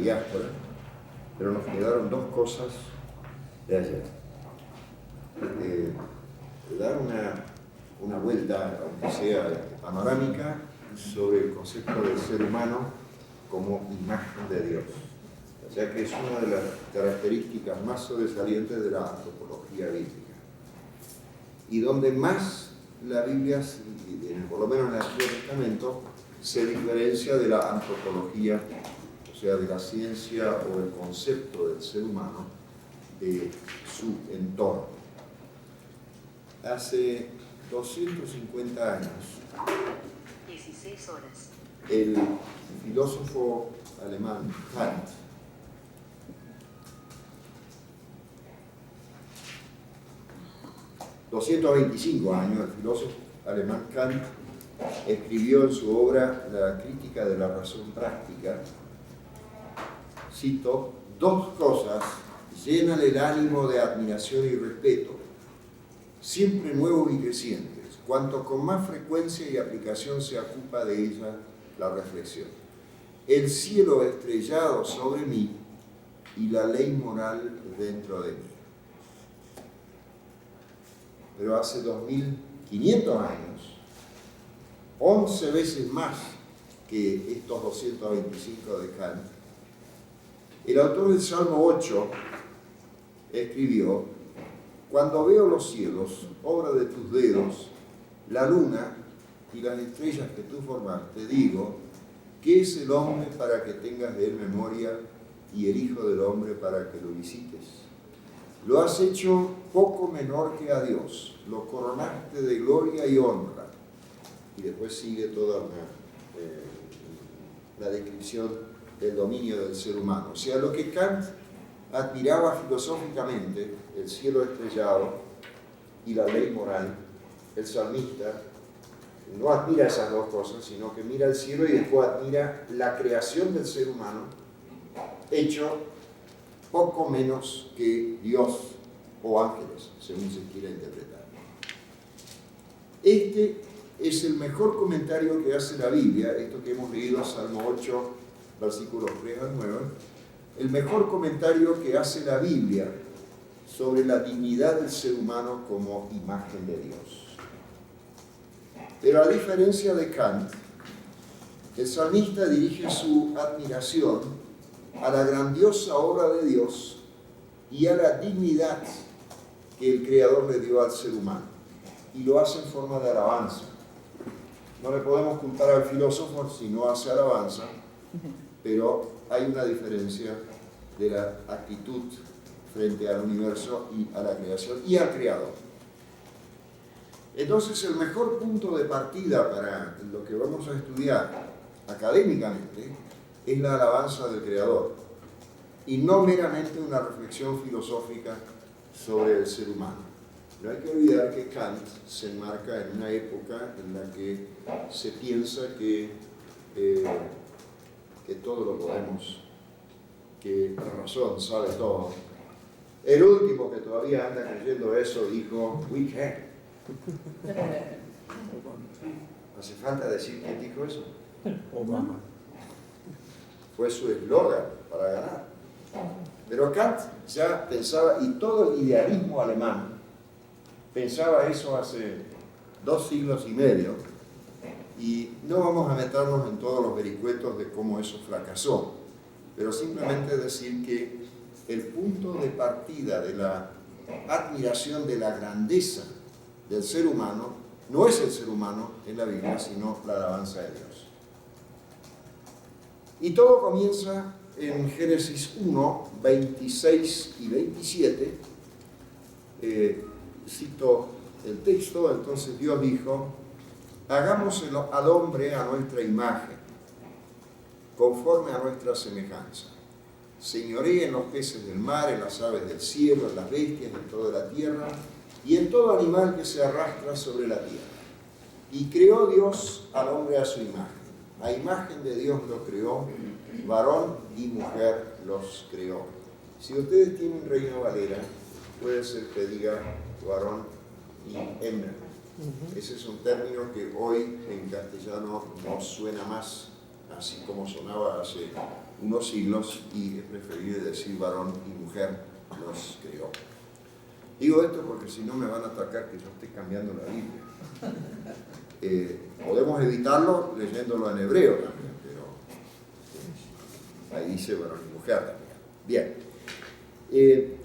diáspora, pero nos quedaron dos cosas de ayer. Dar una vuelta, aunque sea panorámica, sobre el concepto del ser humano como imagen de Dios. O sea que es una de las características más sobresalientes de la antropología bíblica. Y donde más la Biblia, por lo menos en el Antiguo Testamento, se diferencia de la antropología, o sea, de la ciencia o el concepto del ser humano, de su entorno. Hace 250 años, 16 horas, el filósofo alemán Kant, el filósofo alemán Kant escribió en su obra La crítica de la razón práctica, cito, dos cosas llenan el ánimo de admiración y respeto, siempre nuevos y crecientes, cuanto con más frecuencia y aplicación se ocupa de ella la reflexión. El cielo estrellado sobre mí y la ley moral dentro de mí. Pero hace 2500 años, 11 veces más que estos 225 de Kant, el autor del Salmo 8 escribió: cuando veo los cielos, obra de tus dedos, la luna y las estrellas que tú formaste, digo, ¿qué es el hombre para que tengas de él memoria y el Hijo del Hombre para que lo visites? Lo has hecho poco menor que a Dios, lo coronaste de gloria y honra. Y después sigue toda la descripción del dominio del ser humano. O sea, lo que Kant admiraba filosóficamente, el cielo estrellado y la ley moral, el salmista no admira esas dos cosas, sino que mira el cielo y después admira la creación del ser humano, hecho poco menos que Dios o ángeles, según se quiera interpretar. Este es el mejor comentario que hace la Biblia, esto que hemos leído, Salmo 8, versículos 3 al 9, el mejor comentario que hace la Biblia sobre la dignidad del ser humano como imagen de Dios. Pero a diferencia de Kant, el salmista dirige su admiración a la grandiosa obra de Dios y a la dignidad que el Creador le dio al ser humano. Y lo hace en forma de alabanza. No le podemos culpar al filósofo si no hace alabanza, pero hay una diferencia de la actitud frente al universo y a la creación y al Creador. Entonces, el mejor punto de partida para lo que vamos a estudiar académicamente es la alabanza del Creador y no meramente una reflexión filosófica sobre el ser humano. No hay que olvidar que Kant se enmarca en una época en la que se piensa que todo lo podemos, que la razón sabe todo. El último que todavía anda creyendo eso dijo, we can. ¿Hace falta decir quién dijo eso? Obama. Fue su eslogan para ganar. Pero Kant ya pensaba, y todo el idealismo alemán pensaba eso hace 2 siglos y medio, y no vamos a meternos en todos los vericuetos de cómo eso fracasó, pero simplemente decir que el punto de partida de la admiración de la grandeza del ser humano no es el ser humano en la Biblia, sino la alabanza de Dios. Y todo comienza en Génesis 1, 26 y 27. Cito el texto: entonces Dios dijo, hagamos al hombre a nuestra imagen, conforme a nuestra semejanza. Señoree en los peces del mar, en las aves del cielo, en las bestias, en toda la tierra, y en todo animal que se arrastra sobre la tierra. Y creó Dios al hombre a su imagen. A imagen de Dios lo creó, varón y mujer los creó. Si ustedes tienen Reina Valera, puede ser que diga varón y hembra. Ese es un término que hoy en castellano nos suena más, así como sonaba hace unos siglos y es preferible decir varón y mujer los creó. Digo esto porque si no me van a atacar que yo esté cambiando la Biblia. Podemos evitarlo leyéndolo en hebreo también, pero ahí dice varón y mujer también. Bien.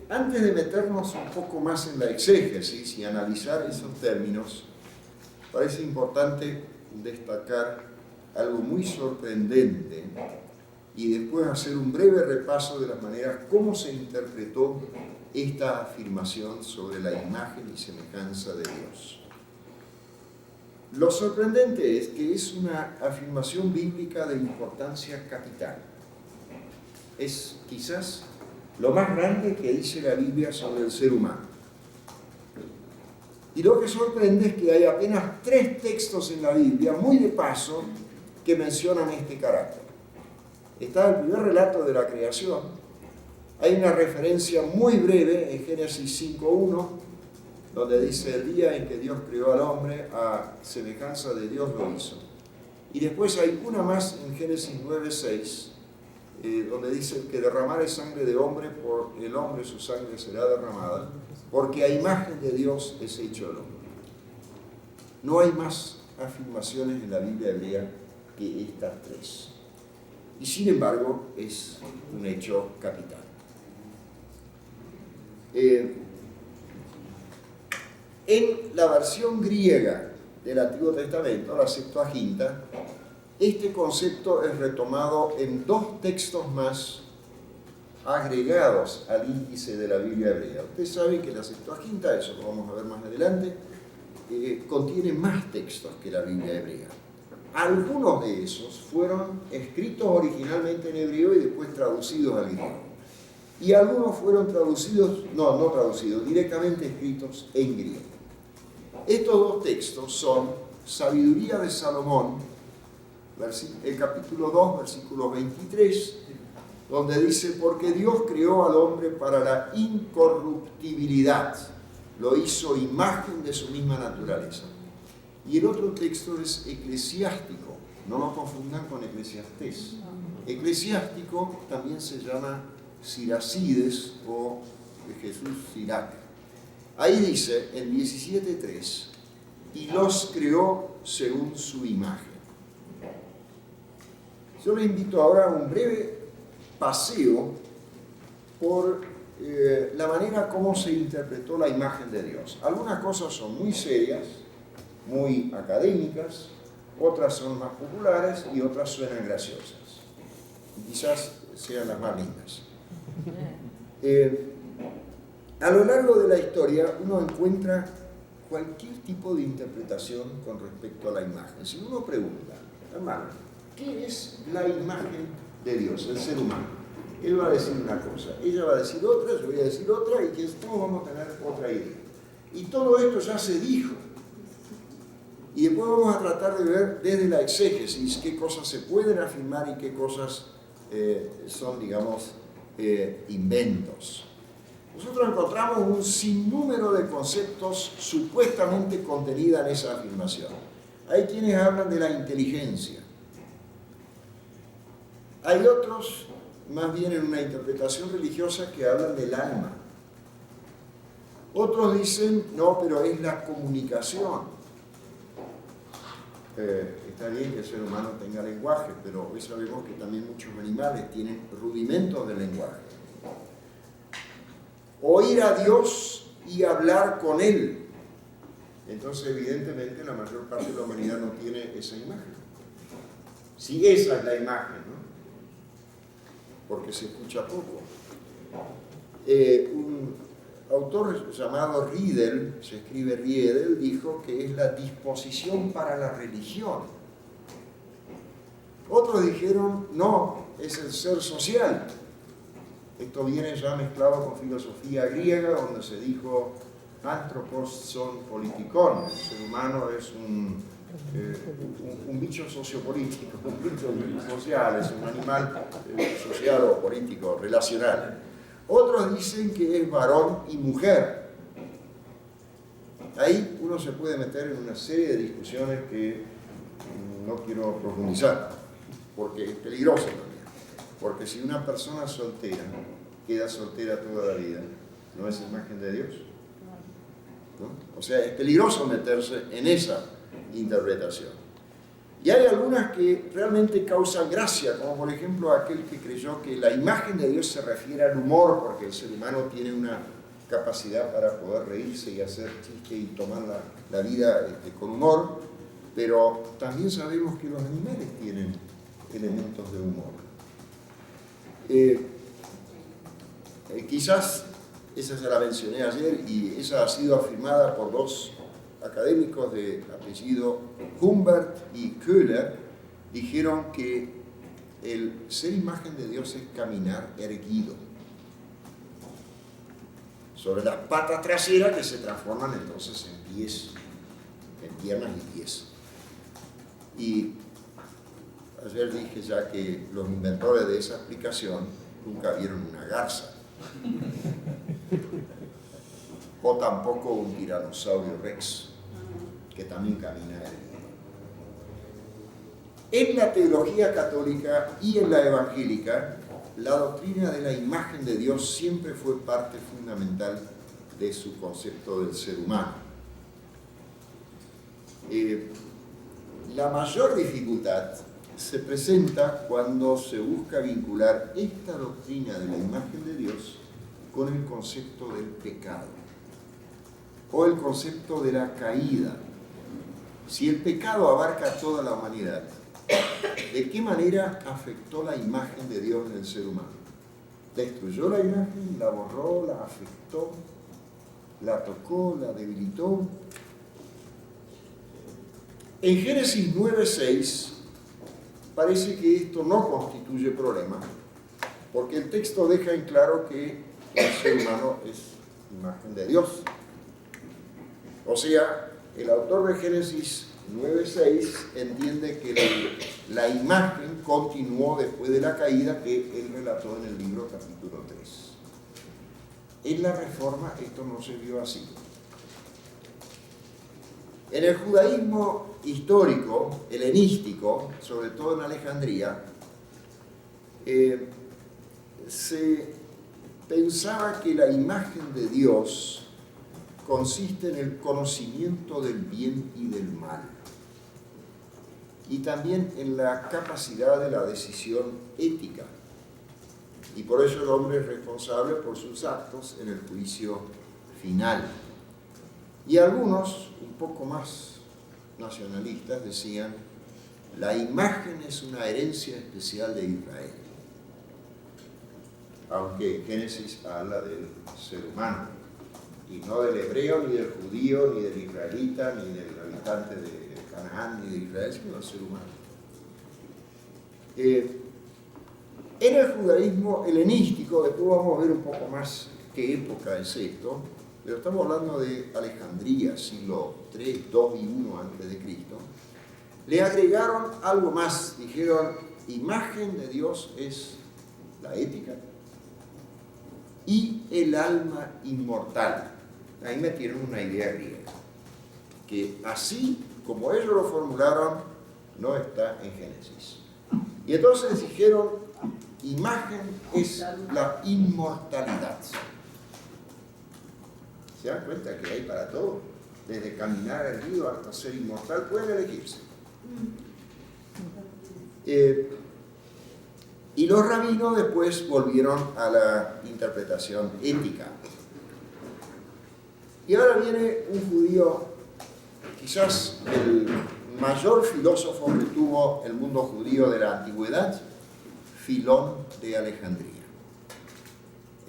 Antes de meternos un poco más en la exégesis y analizar esos términos, parece importante destacar algo muy sorprendente y después hacer un breve repaso de las maneras como se interpretó esta afirmación sobre la imagen y semejanza de Dios. Lo sorprendente es que es una afirmación bíblica de importancia capital. Es quizás lo más grande que dice la Biblia sobre el ser humano. Y lo que sorprende es que hay apenas 3 textos en la Biblia, muy de paso, que mencionan este carácter. Está el primer relato de la creación. Hay una referencia muy breve en Génesis 5.1, donde dice: el día en que Dios creó al hombre, a semejanza de Dios lo hizo. Y después hay una más en Génesis 9.6, donde dice: que derramare sangre de hombre, por el hombre su sangre será derramada, porque a imagen de Dios es hecho el hombre. No hay más afirmaciones en la Biblia hebrea que estas 3. Y sin embargo, es un hecho capital. En la versión griega del Antiguo Testamento, la Septuaginta, este concepto es retomado en 2 textos más agregados al índice de la Biblia hebrea. Ustedes saben que la Septuaginta, eso lo vamos a ver más adelante, contiene más textos que la Biblia hebrea. Algunos de esos fueron escritos originalmente en hebreo y después traducidos al griego. Y algunos fueron traducidos, no traducidos, directamente escritos en griego. Estos 2 textos son Sabiduría de Salomón, el capítulo 2, versículo 23, donde dice: porque Dios creó al hombre para la incorruptibilidad, lo hizo imagen de su misma naturaleza. Y el otro texto es Eclesiástico, no lo confundan con Eclesiastés. Eclesiástico también se llama Siracides o Jesús Sirac. Ahí dice en 17.3: y los creó según su imagen. Yo les invito ahora a un breve paseo por la manera como se interpretó la imagen de Dios. Algunas cosas son muy serias, muy académicas, otras son más populares y otras suenan graciosas. Y quizás sean las más lindas. A lo largo de la historia uno encuentra cualquier tipo de interpretación con respecto a la imagen. Si uno pregunta, hermano, ¿qué es la imagen de Dios, el ser humano? Él va a decir una cosa, ella va a decir otra, yo voy a decir otra, y que todos vamos a tener otra idea. Y todo esto ya se dijo. Y después vamos a tratar de ver desde la exégesis qué cosas se pueden afirmar y qué cosas son, digamos, inventos. Nosotros encontramos un sinnúmero de conceptos supuestamente contenidos en esa afirmación. Hay quienes hablan de la inteligencia. Hay otros, más bien en una interpretación religiosa, que hablan del alma. Otros dicen, no, pero es la comunicación. Está bien que el ser humano tenga lenguaje, pero hoy sabemos que también muchos animales tienen rudimentos de lenguaje. Oír a Dios y hablar con Él. Entonces, evidentemente, la mayor parte de la humanidad no tiene esa imagen. Si esa es la imagen, ¿no? Porque se escucha poco. Un autor llamado Riedel, se escribe Riedel, dijo que es la disposición para la religión. Otros dijeron, no, es el ser social. Esto viene ya mezclado con filosofía griega, donde se dijo anthropos son politikon, el ser humano es un bicho sociopolítico, un bicho social, es un animal social o político, relacional. Otros dicen que es varón y mujer. Ahí uno se puede meter en una serie de discusiones que no quiero profundizar, porque es peligroso también. Porque si una persona soltera queda soltera toda la vida, ¿no es imagen de Dios? ¿No? O sea, es peligroso meterse en esa interpretación. Y hay algunas que realmente causan gracia, como por ejemplo aquel que creyó que la imagen de Dios se refiere al humor, porque el ser humano tiene una capacidad para poder reírse y hacer chiste y tomar la vida con humor, pero también sabemos que los animales tienen elementos de humor. Quizás, esa se la mencioné ayer y esa ha sido afirmada por dos académicos de apellido Humbert y Köhler, dijeron que el ser imagen de Dios es caminar erguido sobre las patas traseras que se transforman entonces en pies, en piernas y pies. Y ayer dije ya que los inventores de esa explicación nunca vieron una garza o tampoco un tiranosaurio rex, que también camina erguido. En la teología católica y en la evangélica, la doctrina de la imagen de Dios siempre fue parte fundamental de su concepto del ser humano. La mayor dificultad se presenta cuando se busca vincular esta doctrina de la imagen de Dios con el concepto del pecado o el concepto de la caída. Si el pecado abarca a toda la humanidad, ¿de qué manera afectó la imagen de Dios en el ser humano? ¿Destruyó la imagen? ¿La borró? ¿La afectó? ¿La tocó? ¿La debilitó? En Génesis 9:6 parece que esto no constituye problema, porque el texto deja en claro que el ser humano es imagen de Dios. O sea, el autor de Génesis 9:6 entiende que la imagen continuó después de la caída que él relató en el libro capítulo 3. En la Reforma esto no se vio así. En el judaísmo histórico, helenístico, sobre todo en Alejandría, se pensaba que la imagen de Dios consiste en el conocimiento del bien y del mal, y también en la capacidad de la decisión ética, y por eso el hombre es responsable por sus actos en el juicio final. Y algunos, un poco más nacionalistas, decían: la imagen es una herencia especial de Israel, aunque Génesis habla del ser humano, y no del hebreo, ni del judío, ni del israelita, ni del habitante de Canaán, ni de Israel, sino del ser humano. En el judaísmo helenístico, después vamos a ver un poco más qué época es esto, pero estamos hablando de Alejandría, siglo 3, 2 y 1 antes de Cristo, le agregaron algo más, dijeron: imagen de Dios es la ética y el alma inmortal. Ahí metieron una idea griega, que así como ellos lo formularon, no está en Génesis. Y entonces dijeron: imagen es la inmortalidad. ¿Se dan cuenta que hay para todo? Desde caminar erguido hasta ser inmortal, pueden elegirse. Y los rabinos después volvieron a la interpretación ética. Y ahora viene un judío, quizás el mayor filósofo que tuvo el mundo judío de la antigüedad, Filón de Alejandría.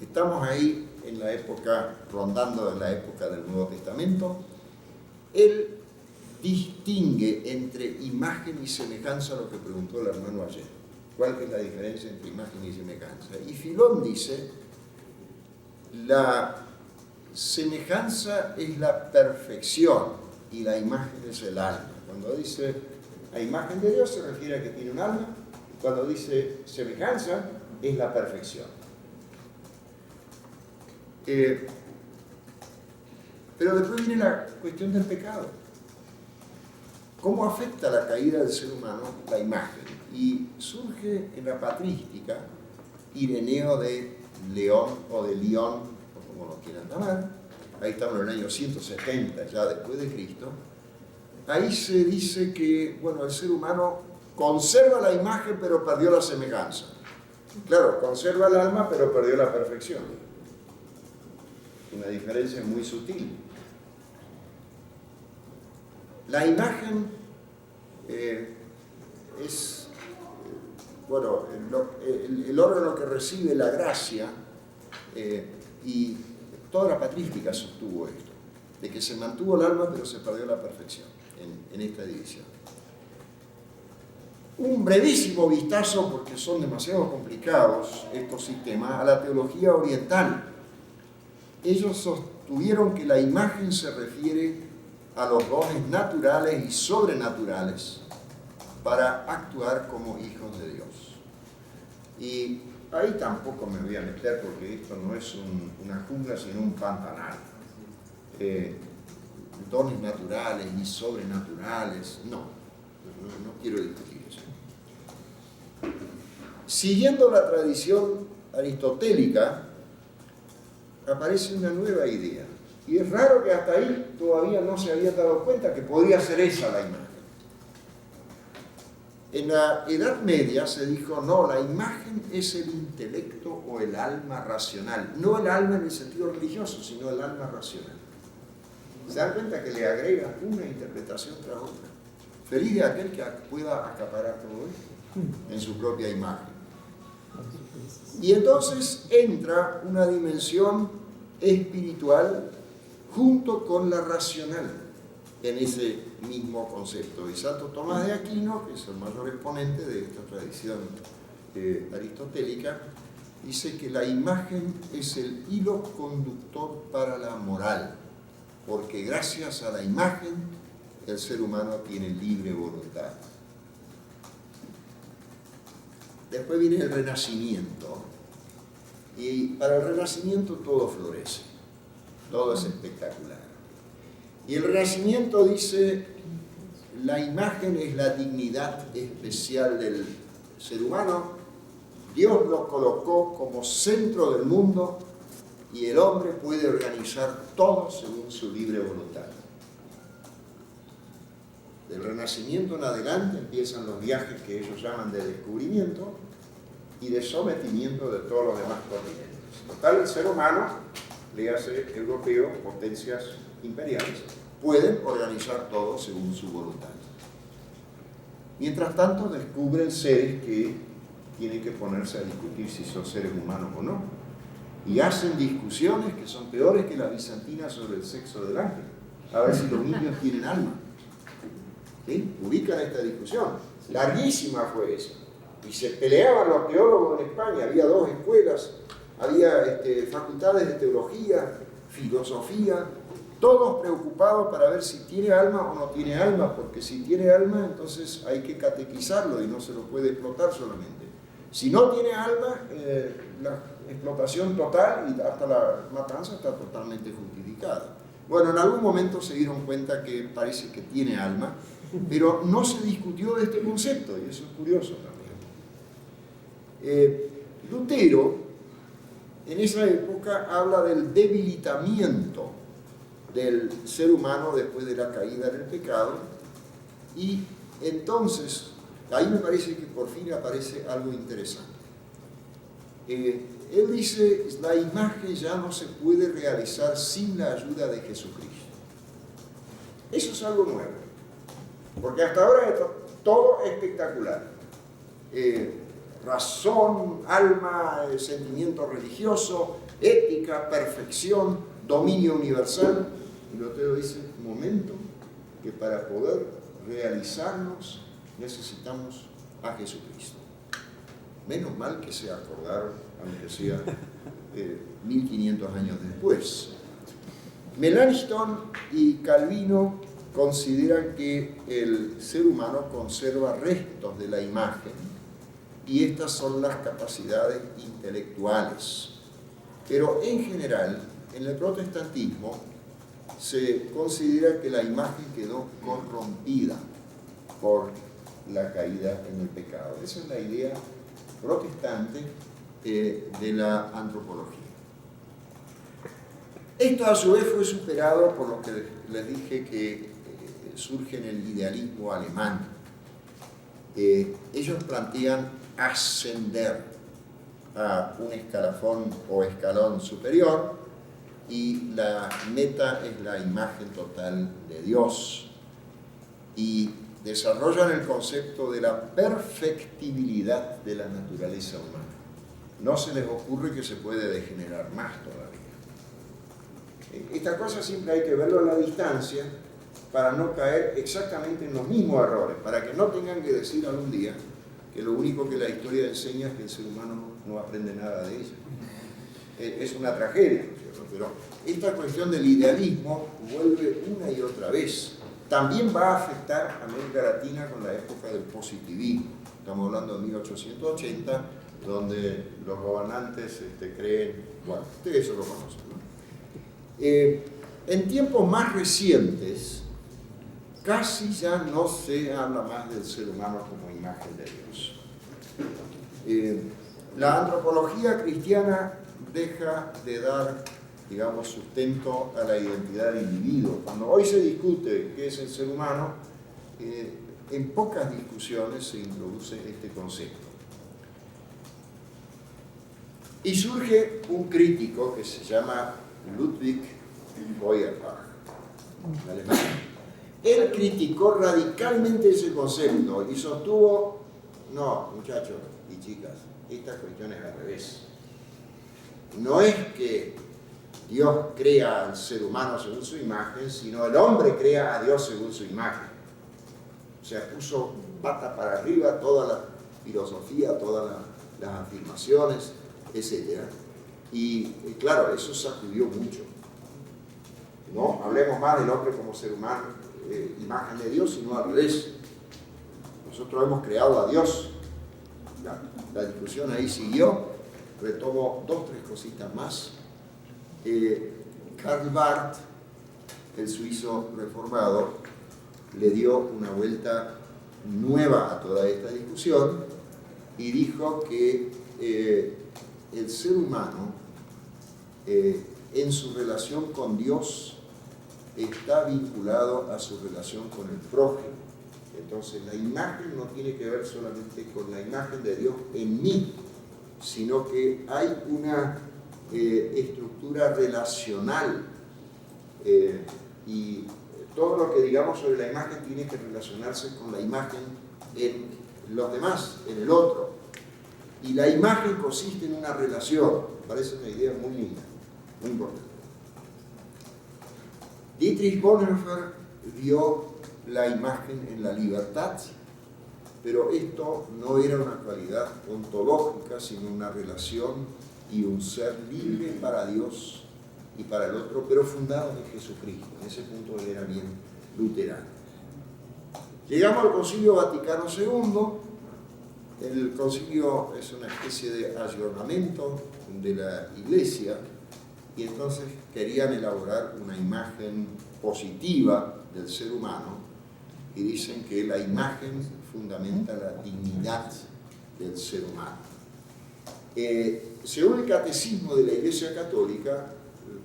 Estamos ahí en la época, rondando en la época del Nuevo Testamento. Él distingue entre imagen y semejanza, lo que preguntó el hermano ayer. ¿Cuál es la diferencia entre imagen y semejanza? Y Filón dice: la semejanza es la perfección y la imagen es el alma. Cuando dice la imagen de Dios se refiere a que tiene un alma, cuando dice semejanza es la perfección. Pero después viene la cuestión del pecado. ¿Cómo afecta la caída del ser humano la imagen? Y surge en la patrística Ireneo de León o de Lyon, o como lo quieran llamar, ahí estamos en el año 170 ya después de Cristo. Ahí se dice que, bueno, el ser humano conserva la imagen pero perdió la semejanza. Claro, conserva el alma pero perdió la perfección. Una diferencia muy sutil. La imagen es, bueno, el órgano que recibe la gracia, y toda la patrística sostuvo esto, de que se mantuvo el alma pero se perdió la perfección en esta división. Un brevísimo vistazo, porque son demasiado complicados estos sistemas, a la teología oriental. Ellos sostuvieron que la imagen se refiere a los dones naturales y sobrenaturales para actuar como hijos de Dios. Y ahí tampoco me voy a meter porque esto no es una jungla sino un pantanal. Dones naturales y sobrenaturales, no quiero discutir eso. Siguiendo la tradición aristotélica, aparece una nueva idea. Y es raro que hasta ahí todavía no se había dado cuenta que podría ser esa la imagen. En la Edad Media se dijo, no, la imagen es el intelecto o el alma racional. No el alma en el sentido religioso, sino el alma racional. ¿Se dan cuenta que le agrega una interpretación tras otra? Feliz de aquel que pueda acaparar todo esto en su propia imagen. Y entonces entra una dimensión espiritual junto con la racional en ese mismo concepto. Y Santo Tomás de Aquino, que es el mayor exponente de esta tradición aristotélica, dice que la imagen es el hilo conductor para la moral, porque gracias a la imagen el ser humano tiene libre voluntad. Después viene el Renacimiento, y para el Renacimiento todo florece, todo es espectacular. Y el Renacimiento dice, la imagen es la dignidad especial del ser humano, Dios lo colocó como centro del mundo y el hombre puede organizar todo según su libre voluntad. Del Renacimiento en adelante empiezan los viajes que ellos llaman de descubrimiento y de sometimiento de todos los demás continentes. Total, el ser humano, le hace europeo, potencias imperiales, pueden organizar todo según su voluntad. Mientras tanto, descubren seres que tienen que ponerse a discutir si son seres humanos o no. Y hacen discusiones que son peores que las bizantinas sobre el sexo del ángel. A ver si los niños tienen alma. ¿Sí? Ubican esta discusión. Larguísima fue esa. Y se peleaban los teólogos en España. Había dos escuelas, había facultades de teología, filosofía, todos preocupados para ver si tiene alma o no tiene alma, porque si tiene alma, entonces hay que catequizarlo y no se lo puede explotar solamente. Si no tiene alma, la explotación total y hasta la matanza está totalmente justificada. Bueno, en algún momento se dieron cuenta que parece que tiene alma, pero no se discutió de este concepto, y eso es curioso también. Lutero, en esa época, habla del debilitamiento del ser humano después de la caída en el pecado, y entonces, ahí me parece que por fin aparece algo interesante. Él dice, la imagen ya no se puede realizar sin la ayuda de Jesucristo. Eso es algo nuevo, porque hasta ahora es todo espectacular. Razón, alma, sentimiento religioso, ética, perfección, dominio universal. Y Lutero dice, momento, que para poder realizarnos necesitamos a Jesucristo. Menos mal que se acordaron, aunque sea 1500 años después. Melanchthon y Calvino consideran que el ser humano conserva restos de la imagen y estas son las capacidades intelectuales. Pero en general, en el protestantismo se considera que la imagen quedó corrompida por la caída en el pecado. Esa es la idea protestante de la antropología. Esto a su vez fue superado por lo que les dije que surge en el idealismo alemán. Ellos plantean ascender a un escalafón o escalón superior y la meta es la imagen total de Dios, y desarrollan el concepto de la perfectibilidad de la naturaleza humana. No se les ocurre que se puede degenerar más todavía. Esta cosa siempre hay que verlo a la distancia para no caer exactamente en los mismos errores, para que no tengan que decir algún día que lo único que la historia enseña es que el ser humano no aprende nada de ella. Es una tragedia, ¿no es cierto? Pero esta cuestión del idealismo vuelve una y otra vez. También va a afectar a América Latina con la época del positivismo. Estamos hablando de 1880, donde los gobernantes creen, bueno, ustedes eso lo conocen, ¿no? En tiempos más recientes, casi ya no se habla más del ser humano como imagen de Dios. La antropología cristiana deja de dar, digamos, sustento a la identidad del individuo. Cuando hoy se discute qué es el ser humano, en pocas discusiones se introduce este concepto. Y surge un crítico que se llama Ludwig Feuerbach, alemán. Él criticó radicalmente ese concepto y sostuvo, no, muchachos y chicas, esta cuestión es al revés. No es que Dios crea al ser humano según su imagen, sino el hombre crea a Dios según su imagen. O sea, puso pata para arriba toda la filosofía, todas las afirmaciones, etc. Y claro, eso sacudió mucho. No hablemos más del hombre como ser humano, imagen de Dios, sino al revés. Nosotros hemos creado a Dios. La discusión ahí siguió. Retomo 2 o 3 cositas más. Karl Barth, el suizo reformado, le dio una vuelta nueva a toda esta discusión y dijo que el ser humano en su relación con Dios está vinculado a su relación con el prójimo. Entonces la imagen no tiene que ver solamente con la imagen de Dios en mí, sino que hay una estructura relacional y todo lo que digamos sobre la imagen tiene que relacionarse con la imagen en los demás, en el otro. Y la imagen consiste en una relación. Me parece una idea muy linda, muy importante. Dietrich Bonhoeffer vio la imagen en la libertad, pero esto no era una cualidad ontológica, sino una relación y un ser libre para Dios y para el otro, pero fundado en Jesucristo. En ese punto él era bien luterano. Llegamos al Concilio Vaticano II. El concilio es una especie de ayornamiento de la Iglesia, y entonces querían elaborar una imagen positiva del ser humano, y dicen que la imagen fundamenta la dignidad del ser humano. Según el Catecismo de la Iglesia Católica,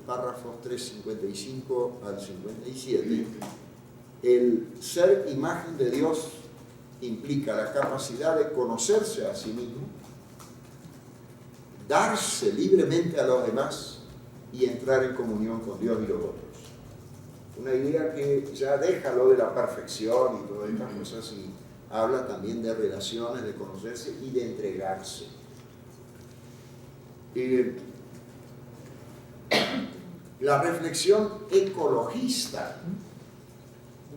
párrafos 355 al 57, el ser imagen de Dios implica la capacidad de conocerse a sí mismo, darse libremente a los demás y entrar en comunión con Dios y los otros. Una idea que ya deja lo de la perfección y todas estas cosas y habla también de relaciones, de conocerse y de entregarse. La reflexión ecologista,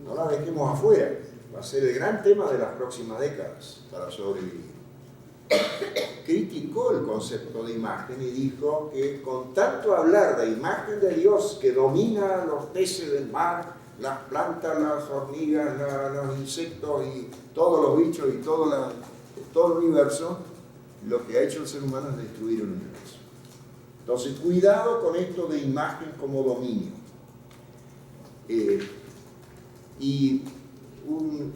no la dejemos afuera, va a ser el gran tema de las próximas décadas para sobrevivir. Criticó el concepto de imagen y dijo que con tanto hablar de imagen de Dios que domina los peces del mar, las plantas, las hormigas, los insectos y todos los bichos y todo el universo, lo que ha hecho el ser humano es destruir el universo. Entonces, cuidado con esto de imagen como dominio. Y un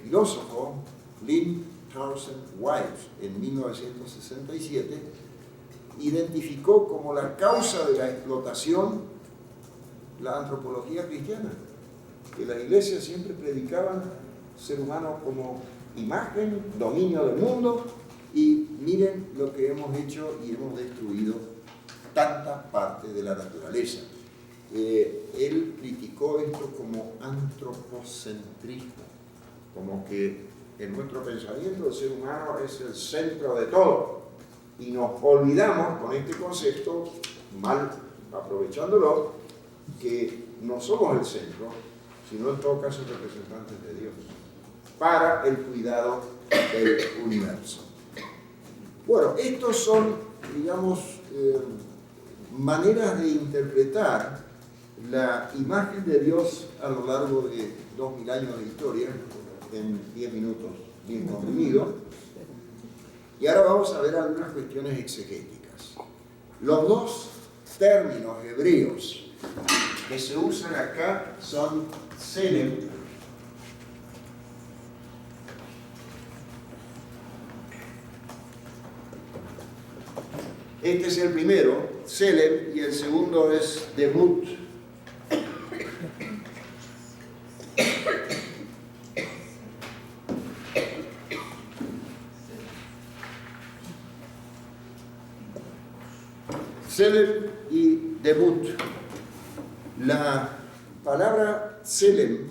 filósofo, Lynn Townsend Wilde en 1967 identificó como la causa de la explotación la antropología cristiana, que las iglesias siempre predicaban ser humano como imagen, dominio del mundo, y miren lo que hemos hecho y hemos destruido tanta parte de la naturaleza. Él criticó esto como antropocentrismo, como que en nuestro pensamiento el ser humano es el centro de todo, y nos olvidamos con este concepto, mal aprovechándolo, que no somos el centro, sino en todo caso representantes de Dios, para el cuidado del universo. Bueno, estos son, digamos, maneras de interpretar la imagen de Dios a lo largo de 2000 años de historia, en 10 minutos bien comprimido. Y ahora vamos a ver algunas cuestiones exegéticas. Los dos términos hebreos que se usan acá son Tselem Este es el primero, Tselem, y el segundo es Debut. Tselem y Debut. La palabra Tselem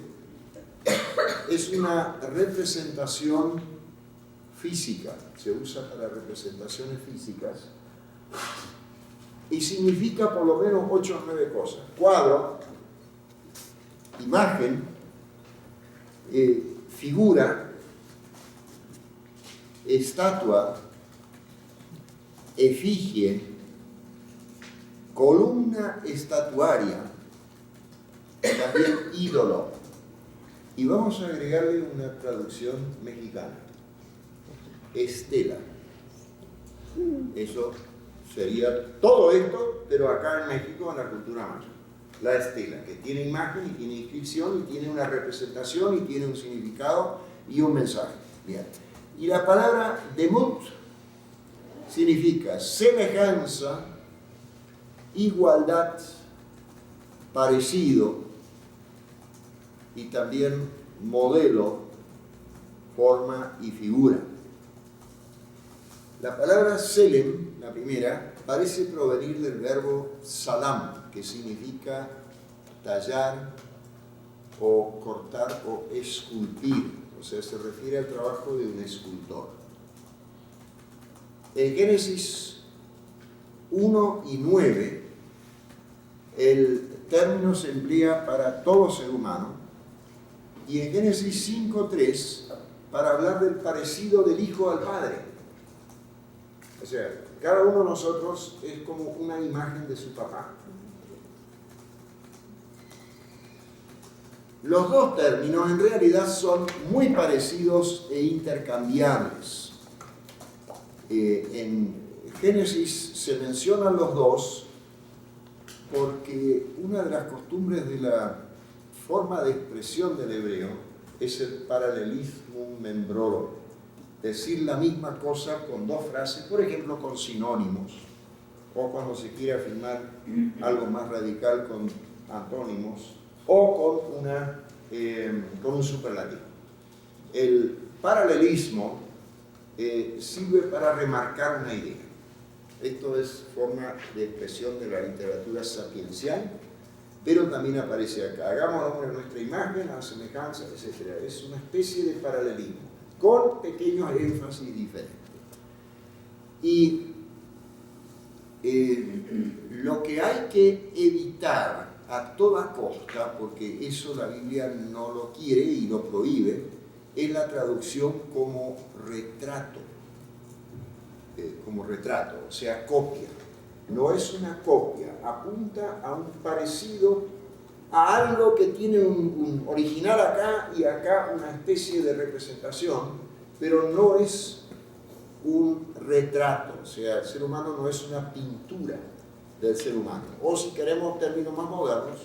es una representación física, se usa para representaciones físicas y significa por lo menos 8 o 9 cosas: cuadro, imagen, figura, estatua, efigie, columna estatuaria, también ídolo. Y vamos a agregarle una traducción mexicana: estela. Eso sería todo esto, pero acá en México, en la cultura maya. La estela, que tiene imagen y tiene inscripción y tiene una representación y tiene un significado y un mensaje. Bien. Y la palabra demut significa semejanza, igualdad, parecido, y también modelo, forma y figura. La palabra Tselem, la primera, parece provenir del verbo salam, que significa tallar o cortar o esculpir, o sea, se refiere al trabajo de un escultor. En Génesis 1 y 9, el término se emplea para todo ser humano, y en Génesis 5:3 para hablar del parecido del hijo al padre. O sea, cada uno de nosotros es como una imagen de su papá. Los dos términos en realidad son muy parecidos e intercambiables. En Génesis se mencionan los dos porque una de las costumbres de la forma de expresión del hebreo es el paralelismo membrolo. Decir la misma cosa con dos frases, por ejemplo con sinónimos, o cuando se quiere afirmar algo más radical con antónimos, o con un superlativo. El paralelismo sirve para remarcar una idea. Esto es forma de expresión de la literatura sapiencial, pero también aparece acá. Hagamos nuestra imagen, a semejanza, etc. Es una especie de paralelismo, con pequeños énfasis diferentes. Y lo que hay que evitar a toda costa, porque eso la Biblia no lo quiere y lo prohíbe, es la traducción como retrato, o sea, copia. No es una copia, apunta a un parecido, a algo que tiene un original acá y acá una especie de representación, pero no es un retrato. O sea, el ser humano no es una pintura del ser humano. O si queremos términos más modernos,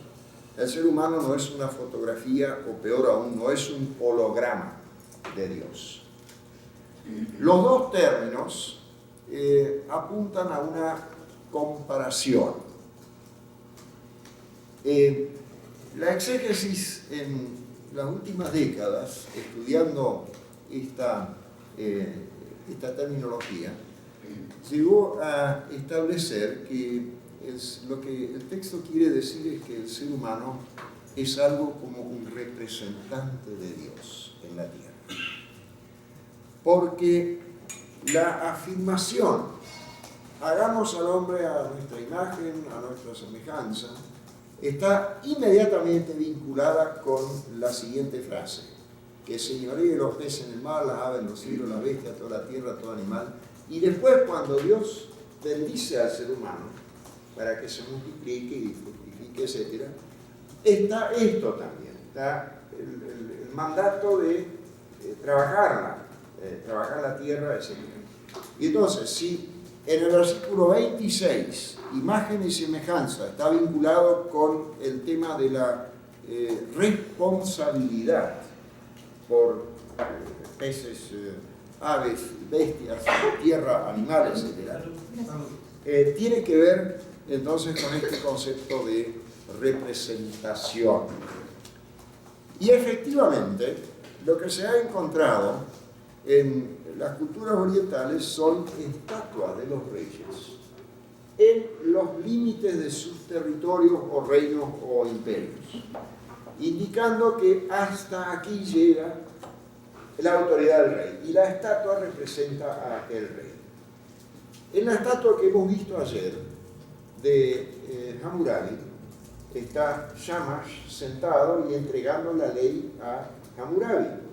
el ser humano no es una fotografía, o peor aún, no es un holograma de Dios. Los dos términos apuntan a una comparación. La exégesis en las últimas décadas, estudiando esta terminología, llegó a establecer que lo que el texto quiere decir es que el ser humano es algo como un representante de Dios en la tierra. Porque la afirmación, hagamos al hombre a nuestra imagen, a nuestra semejanza, está inmediatamente vinculada con la siguiente frase: que señoree los peces en el mar, las aves en los cielos, las bestias, toda la tierra, todo animal. Y después, cuando Dios bendice al ser humano para que se multiplique y fructifique, etc., está esto también, está el mandato de trabajar la tierra, etc. Y entonces, si en el versículo 26, imagen y semejanza, está vinculado con el tema de la responsabilidad por peces, aves, bestias, tierra, animales, etc., tiene que ver entonces con este concepto de representación. Y efectivamente, lo que se ha encontrado en las culturas orientales son estatuas de los reyes en los límites de sus territorios o reinos o imperios, indicando que hasta aquí llega la autoridad del rey y la estatua representa a aquel rey. En la estatua que hemos visto ayer de Hammurabi está Shamash sentado y entregando la ley a Hammurabi.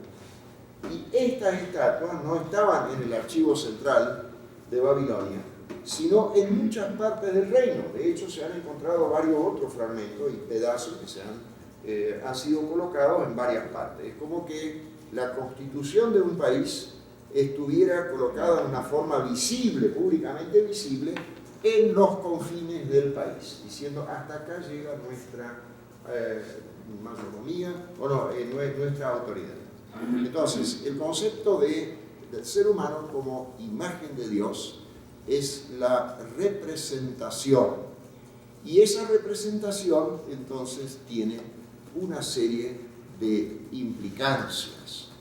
Y estas estatuas no estaban en el archivo central de Babilonia, sino en muchas partes del reino. De hecho, se han encontrado varios otros fragmentos y pedazos que han sido colocados en varias partes. Es como que la constitución de un país estuviera colocada de una forma visible, públicamente visible, en los confines del país, diciendo hasta acá llega nuestra mayordomía, o no, nuestra autoridad. Entonces, el concepto del ser humano como imagen de Dios es la representación. Y esa representación, entonces, tiene una serie de implicancias.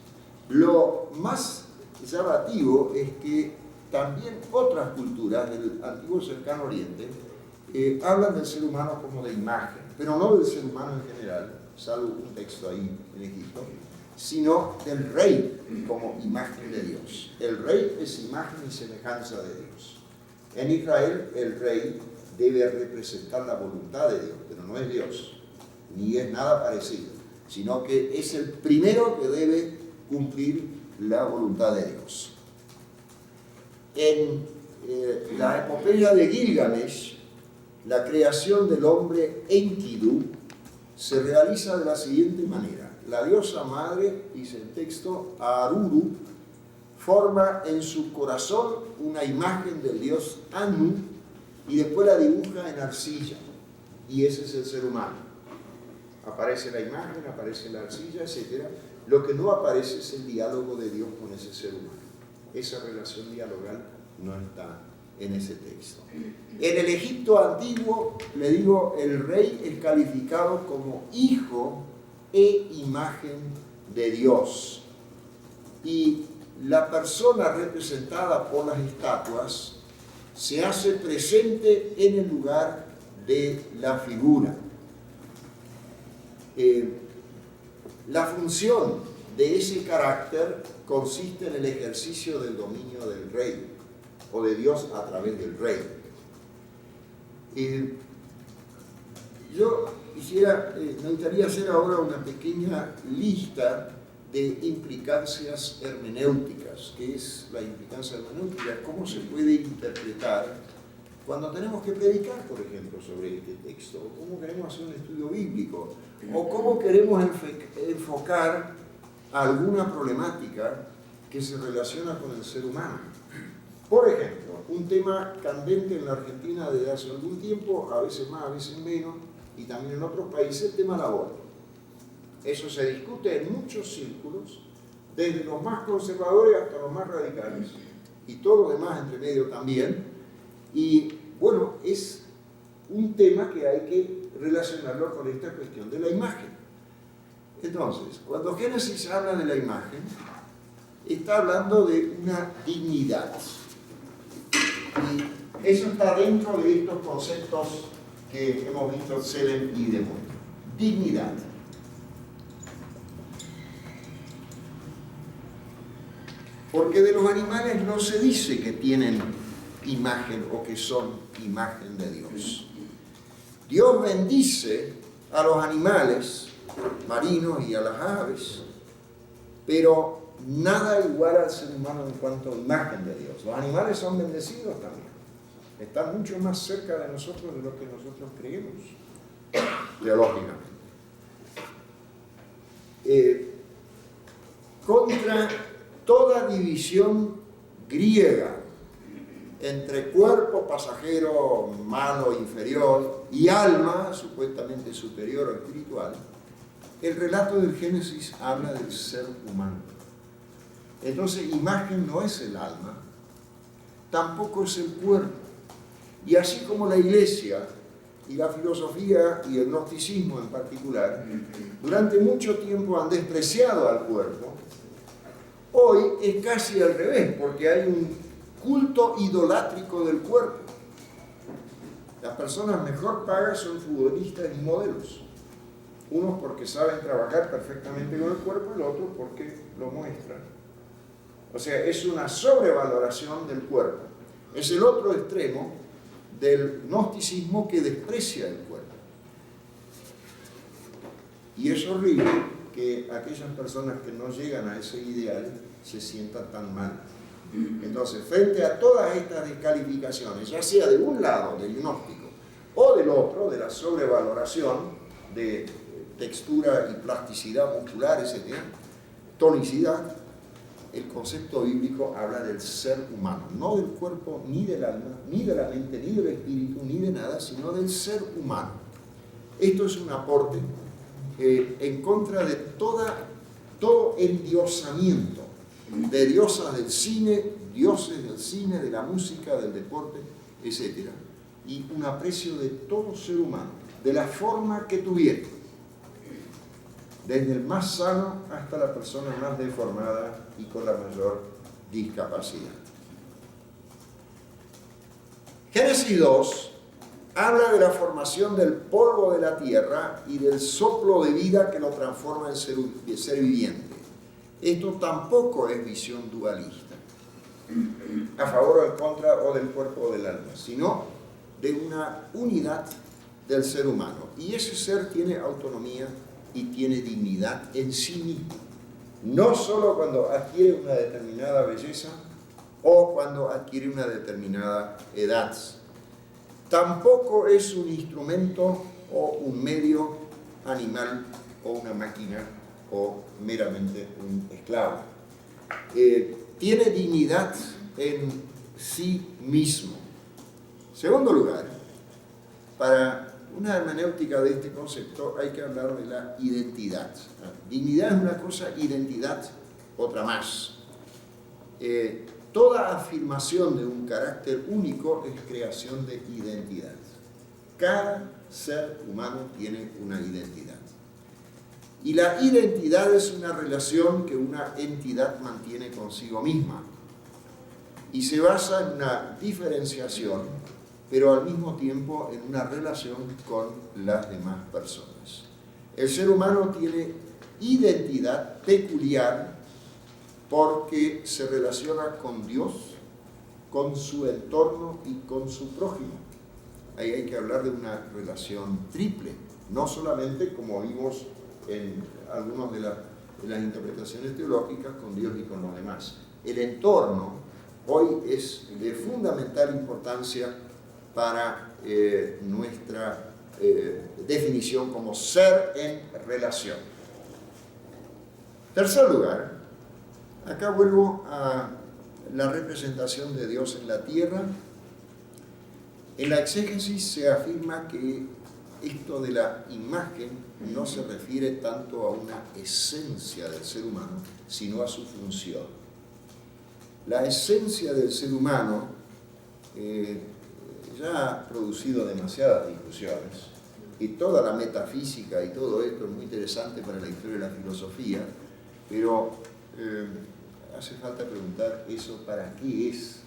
Lo más llamativo es que también otras culturas del antiguo cercano oriente hablan del ser humano como de imagen, pero no del ser humano en general, salvo un texto ahí en Egipto, sino del rey como imagen de Dios. El rey es imagen y semejanza de Dios. En Israel el rey debe representar la voluntad de Dios, pero no es Dios, ni es nada parecido, sino que es el primero que debe cumplir la voluntad de Dios. En la epopeya de Gilgamesh, la creación del hombre Enkidu se realiza de la siguiente manera. La diosa madre, dice el texto, Aruru, forma en su corazón una imagen del dios Anu y después la dibuja en arcilla. Y ese es el ser humano. Aparece la imagen, aparece la arcilla, etc. Lo que no aparece es el diálogo de Dios con ese ser humano. Esa relación dialogal no está en ese texto. En el Egipto antiguo, le digo, el rey es calificado como hijo e imagen de Dios. Y la persona representada por las estatuas se hace presente en el lugar de la figura. La función de ese carácter consiste en el ejercicio del dominio del rey o de Dios a través del rey. Yo me gustaría hacer ahora una pequeña lista de implicancias hermenéuticas. ¿Qué es la implicancia hermenéutica? ¿Cómo se puede interpretar cuando tenemos que predicar, por ejemplo, sobre este texto? ¿O cómo queremos hacer un estudio bíblico? ¿O cómo queremos enfocar alguna problemática que se relaciona con el ser humano? Por ejemplo, un tema candente en la Argentina desde hace algún tiempo, a veces más, a veces menos, y también en otros países, el tema del aborto. Eso se discute en muchos círculos desde los más conservadores hasta los más radicales, y todo lo demás entre medio también. Y bueno, es un tema que hay que relacionarlo con esta cuestión de la imagen. Entonces, cuando Génesis habla de la imagen, está hablando de una dignidad. Y eso está dentro de estos conceptos que hemos visto, Selem y Demón. Dignidad. Porque de los animales no se dice que tienen imagen o que son imagen de Dios. Dios bendice a los animales marinos y a las aves, pero nada igual al ser humano en cuanto a imagen de Dios. Los animales son bendecidos también. Están mucho más cerca de nosotros de lo que nosotros creemos, teológicamente. Contra toda división griega entre cuerpo pasajero, malo, inferior, y alma, supuestamente superior o espiritual, el relato del Génesis habla del ser humano. Entonces, imagen no es el alma, tampoco es el cuerpo. Y así como la Iglesia y la filosofía y el gnosticismo en particular, durante mucho tiempo han despreciado al cuerpo, hoy es casi al revés, porque hay un culto idolátrico del cuerpo. Las personas mejor pagas son futbolistas y modelos. Unos porque saben trabajar perfectamente con el cuerpo y los otros porque lo muestran. O sea, es una sobrevaloración del cuerpo. Es el otro extremo del gnosticismo que desprecia el cuerpo. Y es horrible que aquellas personas que no llegan a ese ideal se sientan tan mal. Entonces, frente a todas estas descalificaciones, ya sea de un lado, del gnóstico, o del otro, de la sobrevaloración de textura y plasticidad muscular, etc., tonicidad, el concepto bíblico habla del ser humano, no del cuerpo, ni del alma, ni de la mente, ni del espíritu, ni de nada, sino del ser humano. Esto es un aporte en contra de todo endiosamiento de diosas del cine, dioses del cine, de la música, del deporte, etc. Y un aprecio de todo ser humano, de la forma que tuviera, desde el más sano hasta la persona más deformada y con la mayor discapacidad. Génesis 2 habla de la formación del polvo de la tierra y del soplo de vida que lo transforma en ser viviente. Esto tampoco es visión dualista, a favor o en contra o del cuerpo o del alma, sino de una unidad del ser humano. Y ese ser tiene autonomía y tiene dignidad en sí mismo. No solo cuando adquiere una determinada belleza o cuando adquiere una determinada edad. Tampoco es un instrumento o un medio animal o una máquina o meramente un esclavo. Tiene dignidad en sí mismo. Segundo lugar, para una hermenéutica de este concepto hay que hablar de la identidad. Dignidad es una cosa, identidad otra más. Toda afirmación de un carácter único es creación de identidad. Cada ser humano tiene una identidad. Y la identidad es una relación que una entidad mantiene consigo misma. Y se basa en una diferenciación, pero al mismo tiempo en una relación con las demás personas. El ser humano tiene identidad peculiar porque se relaciona con Dios, con su entorno y con su prójimo. Ahí hay que hablar de una relación triple, no solamente como vimos en algunas de las interpretaciones teológicas con Dios y con los demás. El entorno hoy es de fundamental importancia para nuestra definición como ser en relación. Tercer lugar, acá vuelvo a la representación de Dios en la tierra. En la exégesis se afirma que esto de la imagen no se refiere tanto a una esencia del ser humano, sino a su función. La esencia del ser humano ya ha producido demasiadas discusiones, y toda la metafísica y todo esto es muy interesante para la historia de la filosofía, pero hace falta preguntar eso, ¿para qué es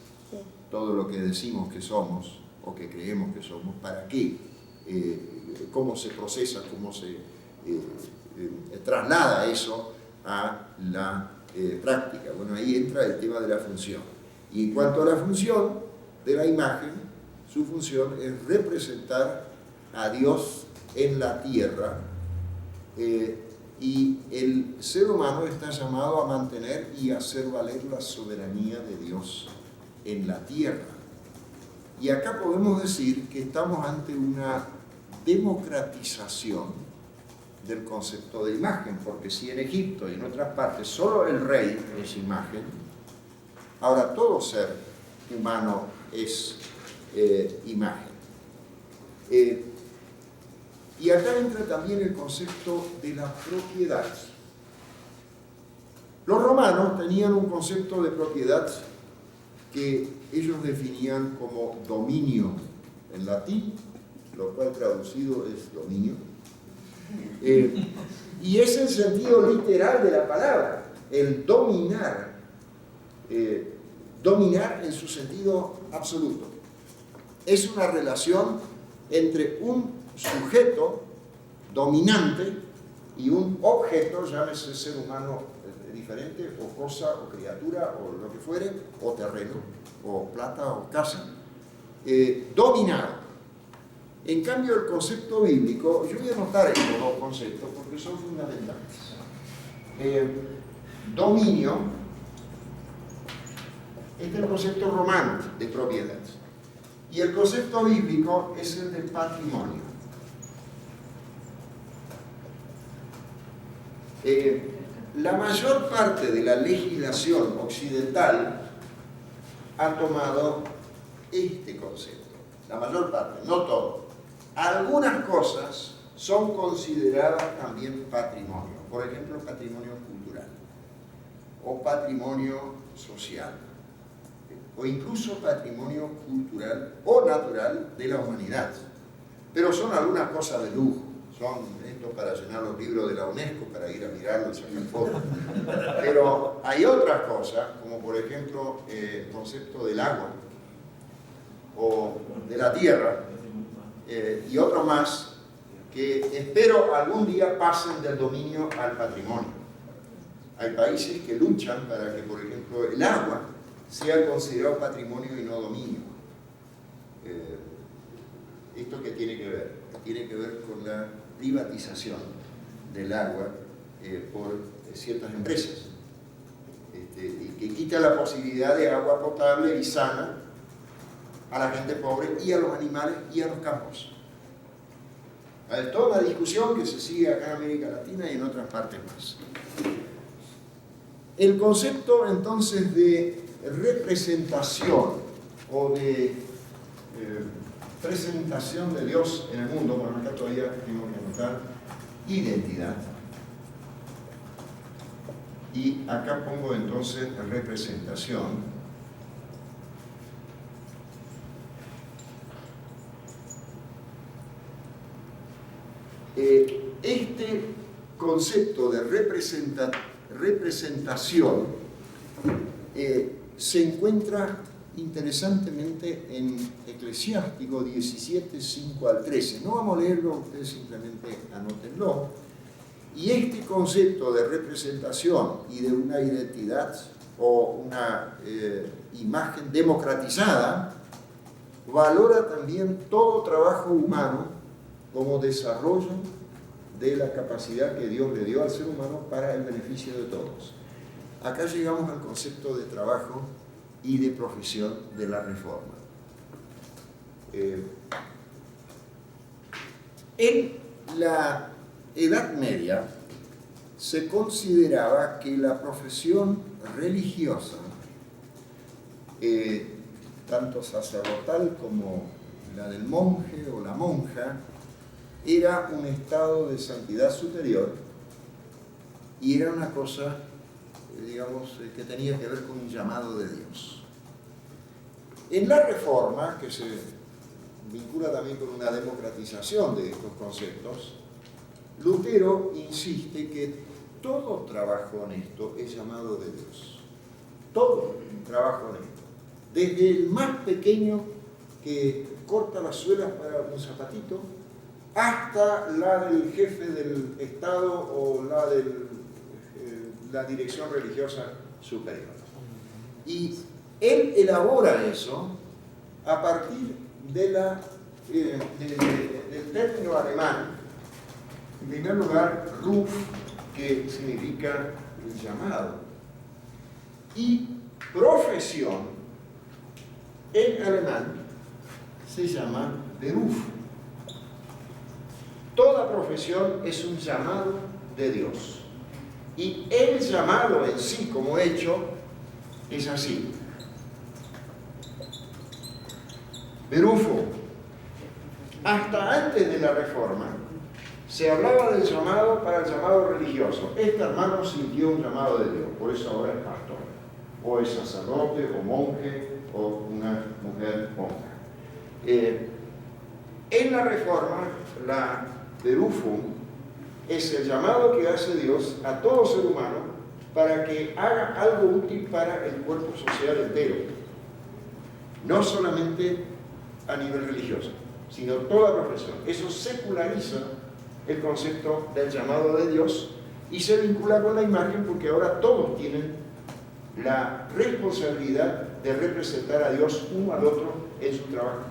todo lo que decimos que somos o que creemos que somos? ¿Para qué? ¿Cómo se procesa? ¿Cómo se traslada eso a la práctica? Bueno, ahí entra el tema de la función. Y en cuanto a la función de la imagen, su función es representar a Dios en la tierra, y el ser humano está llamado a mantener y hacer valer la soberanía de Dios en la tierra. Y acá podemos decir que estamos ante una democratización del concepto de imagen, porque si en Egipto y en otras partes solo el rey es imagen, ahora todo ser humano es imagen. Y acá entra también el concepto de la propiedad. Los romanos tenían un concepto de propiedad que ellos definían como dominio en latín, lo cual traducido es dominio, y es el sentido literal de la palabra, el dominar, dominar en su sentido absoluto. Es una relación entre un sujeto dominante y un objeto, llámese ser humano diferente, o cosa, o criatura, o lo que fuere, o terreno, o plata, o casa, dominado. En cambio, el concepto bíblico, yo voy a anotar estos dos conceptos porque son fundamentales. Dominio, este es el concepto romano de propiedad, y el concepto bíblico es el de patrimonio. La mayor parte de la legislación occidental ha tomado este concepto, la mayor parte, no todo. Algunas cosas son consideradas también patrimonio, por ejemplo, patrimonio cultural, o patrimonio social, o incluso patrimonio cultural o natural de la humanidad. Pero son algunas cosas de lujo, son esto para llenar los libros de la UNESCO, para ir a mirarlos y sacar fotos. Pero hay otras cosas, como por ejemplo el concepto del agua, o de la tierra, y otros más, que espero algún día pasen del dominio al patrimonio. Hay países que luchan para que, por ejemplo, el agua sea considerado patrimonio y no dominio. ¿Esto qué tiene que ver? Tiene que ver con la privatización del agua por ciertas empresas, y que quita la posibilidad de agua potable y sana a la gente pobre y a los animales y a los campos. Hay toda una discusión que se sigue acá en América Latina y en otras partes más. El concepto entonces de representación o de presentación de Dios en el mundo, bueno, acá todavía tengo que anotar identidad, y acá pongo entonces representación. Este concepto de representación se encuentra interesantemente en Eclesiástico 17, 5 al 13. No vamos a leerlo, ustedes simplemente anótenlo. Y este concepto de representación y de una identidad o una imagen democratizada valora también todo trabajo humano como desarrollo de la capacidad que Dios le dio al ser humano para el beneficio de todos. Acá llegamos al concepto de trabajo y de profesión de la Reforma. En la Edad Media se consideraba que la profesión religiosa, tanto sacerdotal como la del monje o la monja, era un estado de santidad superior y era una cosa, digamos, que tenía que ver con un llamado de Dios. En la Reforma, que se vincula también con una democratización de estos conceptos, Lutero insiste que todo trabajo honesto es llamado de Dios. Todo trabajo honesto. Desde el más pequeño que corta las suelas para un zapatito, hasta la del jefe del Estado o la de la dirección religiosa superior. Y él elabora eso a partir de del término alemán, en primer lugar, Ruf, que significa el llamado, y profesión, en alemán, se llama Beruf. Toda profesión es un llamado de Dios. Y el llamado en sí, como hecho, es así. Berufo. Hasta antes de la Reforma, se hablaba del llamado para el llamado religioso. Este hermano sintió un llamado de Dios, por eso ahora es pastor, o es sacerdote, o monje, o una mujer monja. En la Reforma, la Berufung es el llamado que hace Dios a todo ser humano para que haga algo útil para el cuerpo social entero. No solamente a nivel religioso, sino toda profesión. Eso seculariza el concepto del llamado de Dios y se vincula con la imagen porque ahora todos tienen la responsabilidad de representar a Dios uno al otro en su trabajo.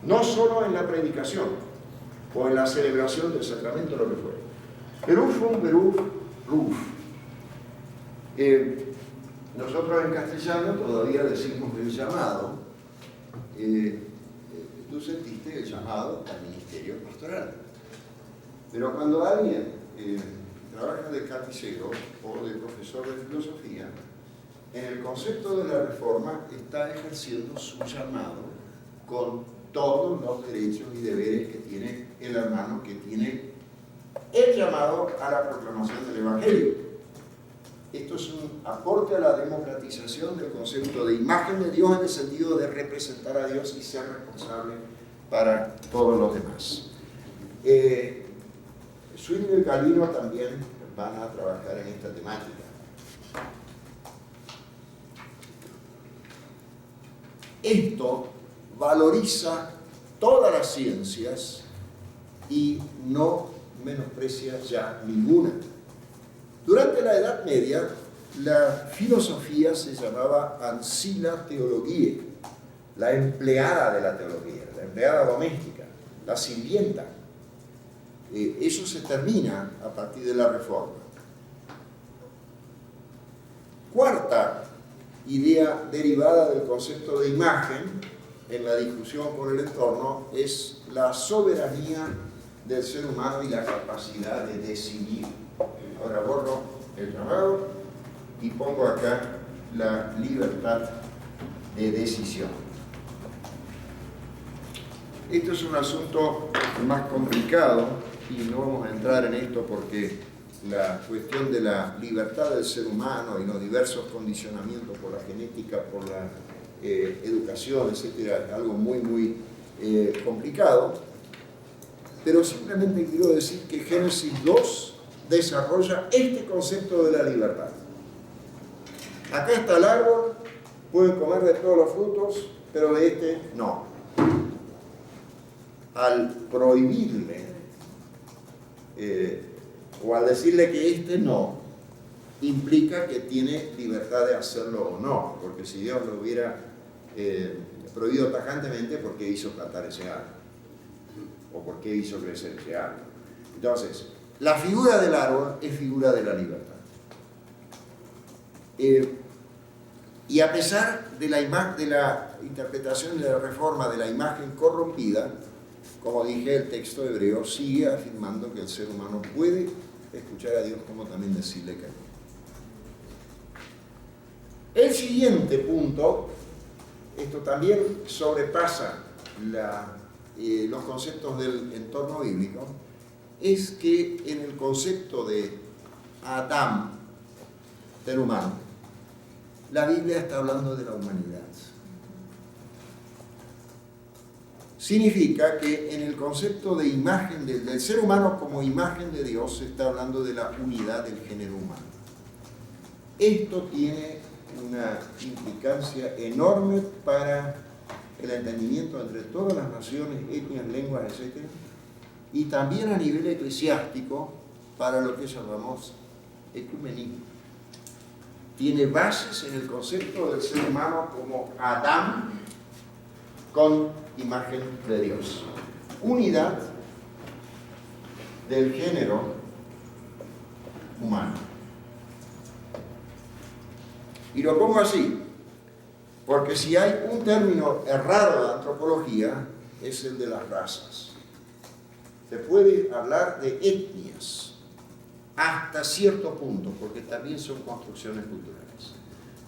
No solo en la predicación o en la celebración del sacramento, lo que fuera. Berufung, Beruf, Ruf. Nosotros en castellano todavía decimos el llamado. Tú sentiste el llamado al ministerio pastoral. Pero cuando alguien trabaja de carnicero o de profesor de filosofía, en el concepto de la Reforma está ejerciendo su llamado con todos los derechos y deberes que tiene el hermano, que tiene el llamado a la proclamación del Evangelio. Esto es un aporte a la democratización del concepto de imagen de Dios en el sentido de representar a Dios y ser responsable para todos los demás. Zwingli y Calvino también van a trabajar en esta temática. Esto valoriza todas las ciencias y no menosprecia ya ninguna. Durante la Edad Media, la filosofía se llamaba Ancilla Theologiae, la empleada de la teología, la empleada doméstica, la sirvienta. Eso se termina a partir de la Reforma. Cuarta idea derivada del concepto de imagen en la discusión con el entorno es la soberanía del ser humano y la capacidad de decidir. Ahora borro el llamado y pongo acá la libertad de decisión. Esto es un asunto más complicado y no vamos a entrar en esto porque la cuestión de la libertad del ser humano y los diversos condicionamientos por la genética, por la educación, etcétera, es algo muy complicado, pero simplemente quiero decir que Génesis 2 desarrolla este concepto de la libertad. Acá está el árbol, pueden comer de todos los frutos, pero de este no. Al prohibirle o al decirle que este no, implica que tiene libertad de hacerlo o no, porque si Dios lo hubiera prohibido tajantemente, ¿por qué hizo plantar ese árbol? ¿O por qué hizo crecer ese árbol? Entonces, la figura del árbol es figura de la libertad. Y a pesar de la interpretación de la Reforma de la imagen corrompida, como dije, el texto hebreo sigue afirmando que el ser humano puede escuchar a Dios como también decirle que no. El siguiente punto, esto también sobrepasa la los conceptos del entorno bíblico, es que en el concepto de Adán, ser humano, la Biblia está hablando de la humanidad. Significa que en el concepto de imagen del ser humano como imagen de Dios se está hablando de la unidad del género humano. Esto tiene una implicancia enorme para el entendimiento entre todas las naciones, etnias, lenguas, etc. Y también a nivel eclesiástico para lo que llamamos ecumenismo. Tiene bases en el concepto del ser humano como Adán con imagen de Dios. Unidad del género humano. Y lo pongo así, porque si hay un término errado de antropología, es el de las razas. Se puede hablar de etnias hasta cierto punto, porque también son construcciones culturales.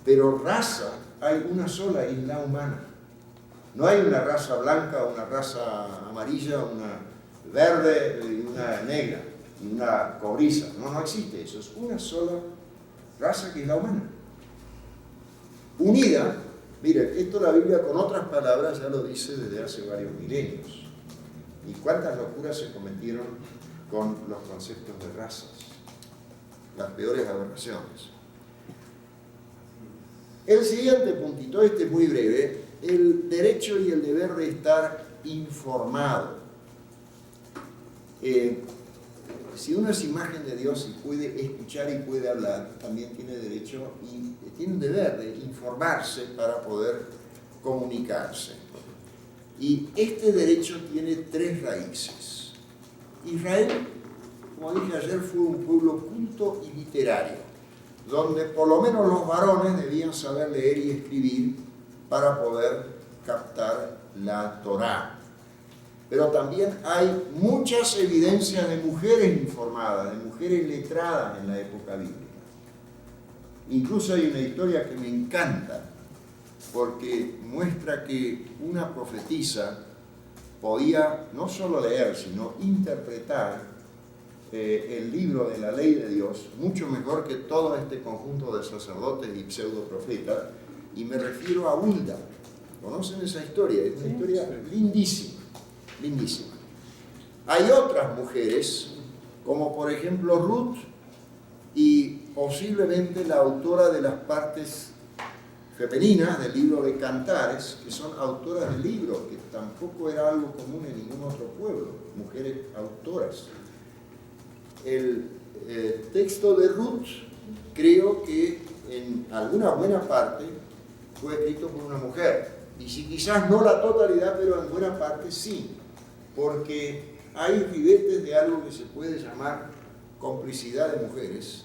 Pero raza, hay una sola, es la humana. No hay una raza blanca, una raza amarilla, una verde y una negra, y una cobriza. No existe eso. Es una sola raza que es la humana. Unida, miren, esto la Biblia con otras palabras ya lo dice desde hace varios milenios. Y cuántas locuras se cometieron con los conceptos de razas. Las peores aberraciones. El siguiente puntito, este es muy breve, el derecho y el deber de estar informado. Si uno es imagen de Dios y puede escuchar y puede hablar, también tiene derecho y tiene un deber de informarse para poder comunicarse. Y este derecho tiene tres raíces. Israel, como dije ayer, fue un pueblo culto y literario, donde por lo menos los varones debían saber leer y escribir para poder captar la Torá. Pero también hay muchas evidencias de mujeres informadas, de mujeres letradas en la época bíblica. Incluso hay una historia que me encanta, porque muestra que una profetisa podía no solo leer, sino interpretar el libro de la ley de Dios mucho mejor que todo este conjunto de sacerdotes y pseudoprofetas, y me refiero a Hulda. ¿Conocen esa historia? Es una historia lindísima. Lindísima. Hay otras mujeres, como por ejemplo Ruth, y posiblemente la autora de las partes femeninas del libro de Cantares, que son autoras del libro, que tampoco era algo común en ningún otro pueblo, mujeres autoras. El texto de Ruth, creo que en alguna buena parte fue escrito por una mujer, y si quizás no la totalidad, pero en buena parte sí, porque hay ribetes de algo que se puede llamar complicidad de mujeres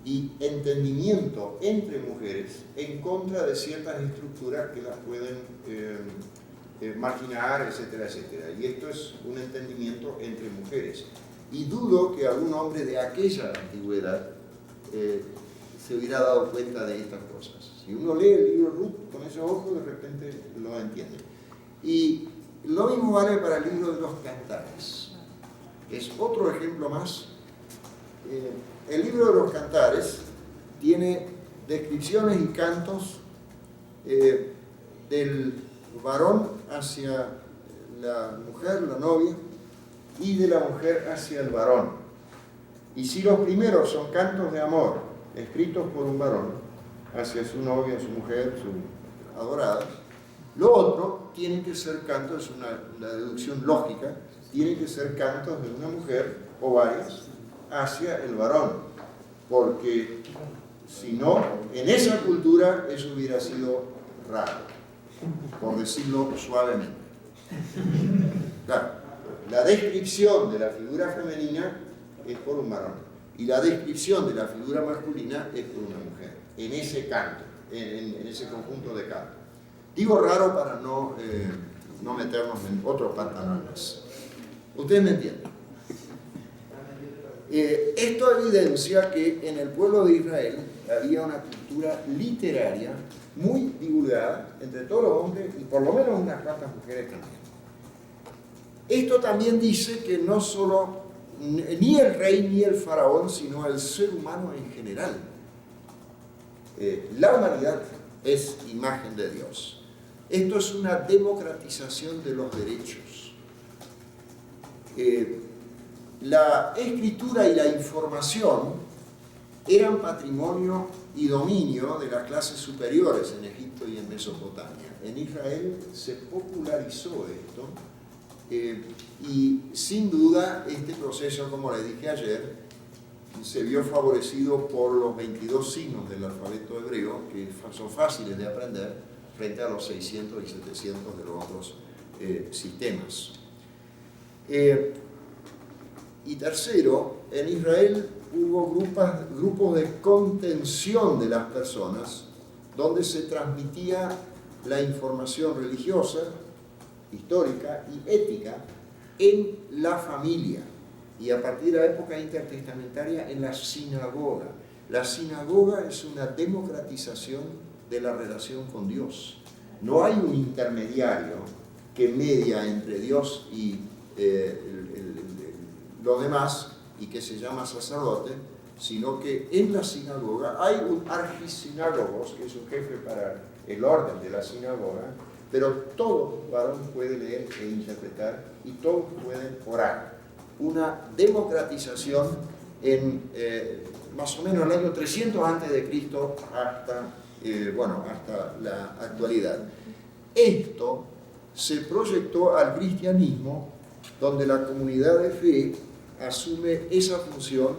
y entendimiento entre mujeres en contra de ciertas estructuras que las pueden marginar, etcétera, etcétera. Y esto es un entendimiento entre mujeres. Y dudo que algún hombre de aquella antigüedad se hubiera dado cuenta de estas cosas. Si uno lee el libro Ruth con esos ojos, de repente lo entiende. Y lo mismo vale para el libro de los Cantares. Es otro ejemplo más. El libro de los Cantares tiene descripciones y cantos del varón hacia la mujer, la novia, y de la mujer hacia el varón. Y si los primeros son cantos de amor escritos por un varón hacia su novia, su mujer, su adorada, lo otro tiene que ser cantos, es una deducción lógica, tiene que ser cantos de una mujer o varias hacia el varón, porque si no, en esa cultura eso hubiera sido raro, por decirlo suavemente. Claro, la descripción de la figura femenina es por un varón y la descripción de la figura masculina es por una mujer, en ese canto, en ese conjunto de cantos. Digo raro para no meternos en otros pantalones. Ustedes me entienden. Esto evidencia que en el pueblo de Israel había una cultura literaria muy divulgada entre todos los hombres y por lo menos unas cuantas mujeres también. Esto también dice que no solo ni el rey ni el faraón, sino el ser humano en general. La humanidad es imagen de Dios. Esto es una democratización de los derechos. La escritura y la información eran patrimonio y dominio de las clases superiores en Egipto y en Mesopotamia. En Israel se popularizó esto y sin duda este proceso, como les dije ayer, se vio favorecido por los 22 signos del alfabeto hebreo, que son fáciles de aprender frente a los 600 y 700 de los otros sistemas. Y tercero, en Israel hubo grupos de contención de las personas donde se transmitía la información religiosa, histórica y ética en la familia y a partir de la época intertestamentaria en la sinagoga. La sinagoga es una democratización de la relación con Dios. No hay un intermediario que media entre Dios y los demás y que se llama sacerdote, sino que en la sinagoga hay un archisinagogos, que es un jefe para el orden de la sinagoga, pero todo varón puede leer e interpretar y todos pueden orar. Una democratización en más o menos el año 300 a.C. hasta la actualidad. Esto se proyectó al cristianismo, donde la comunidad de fe asume esa función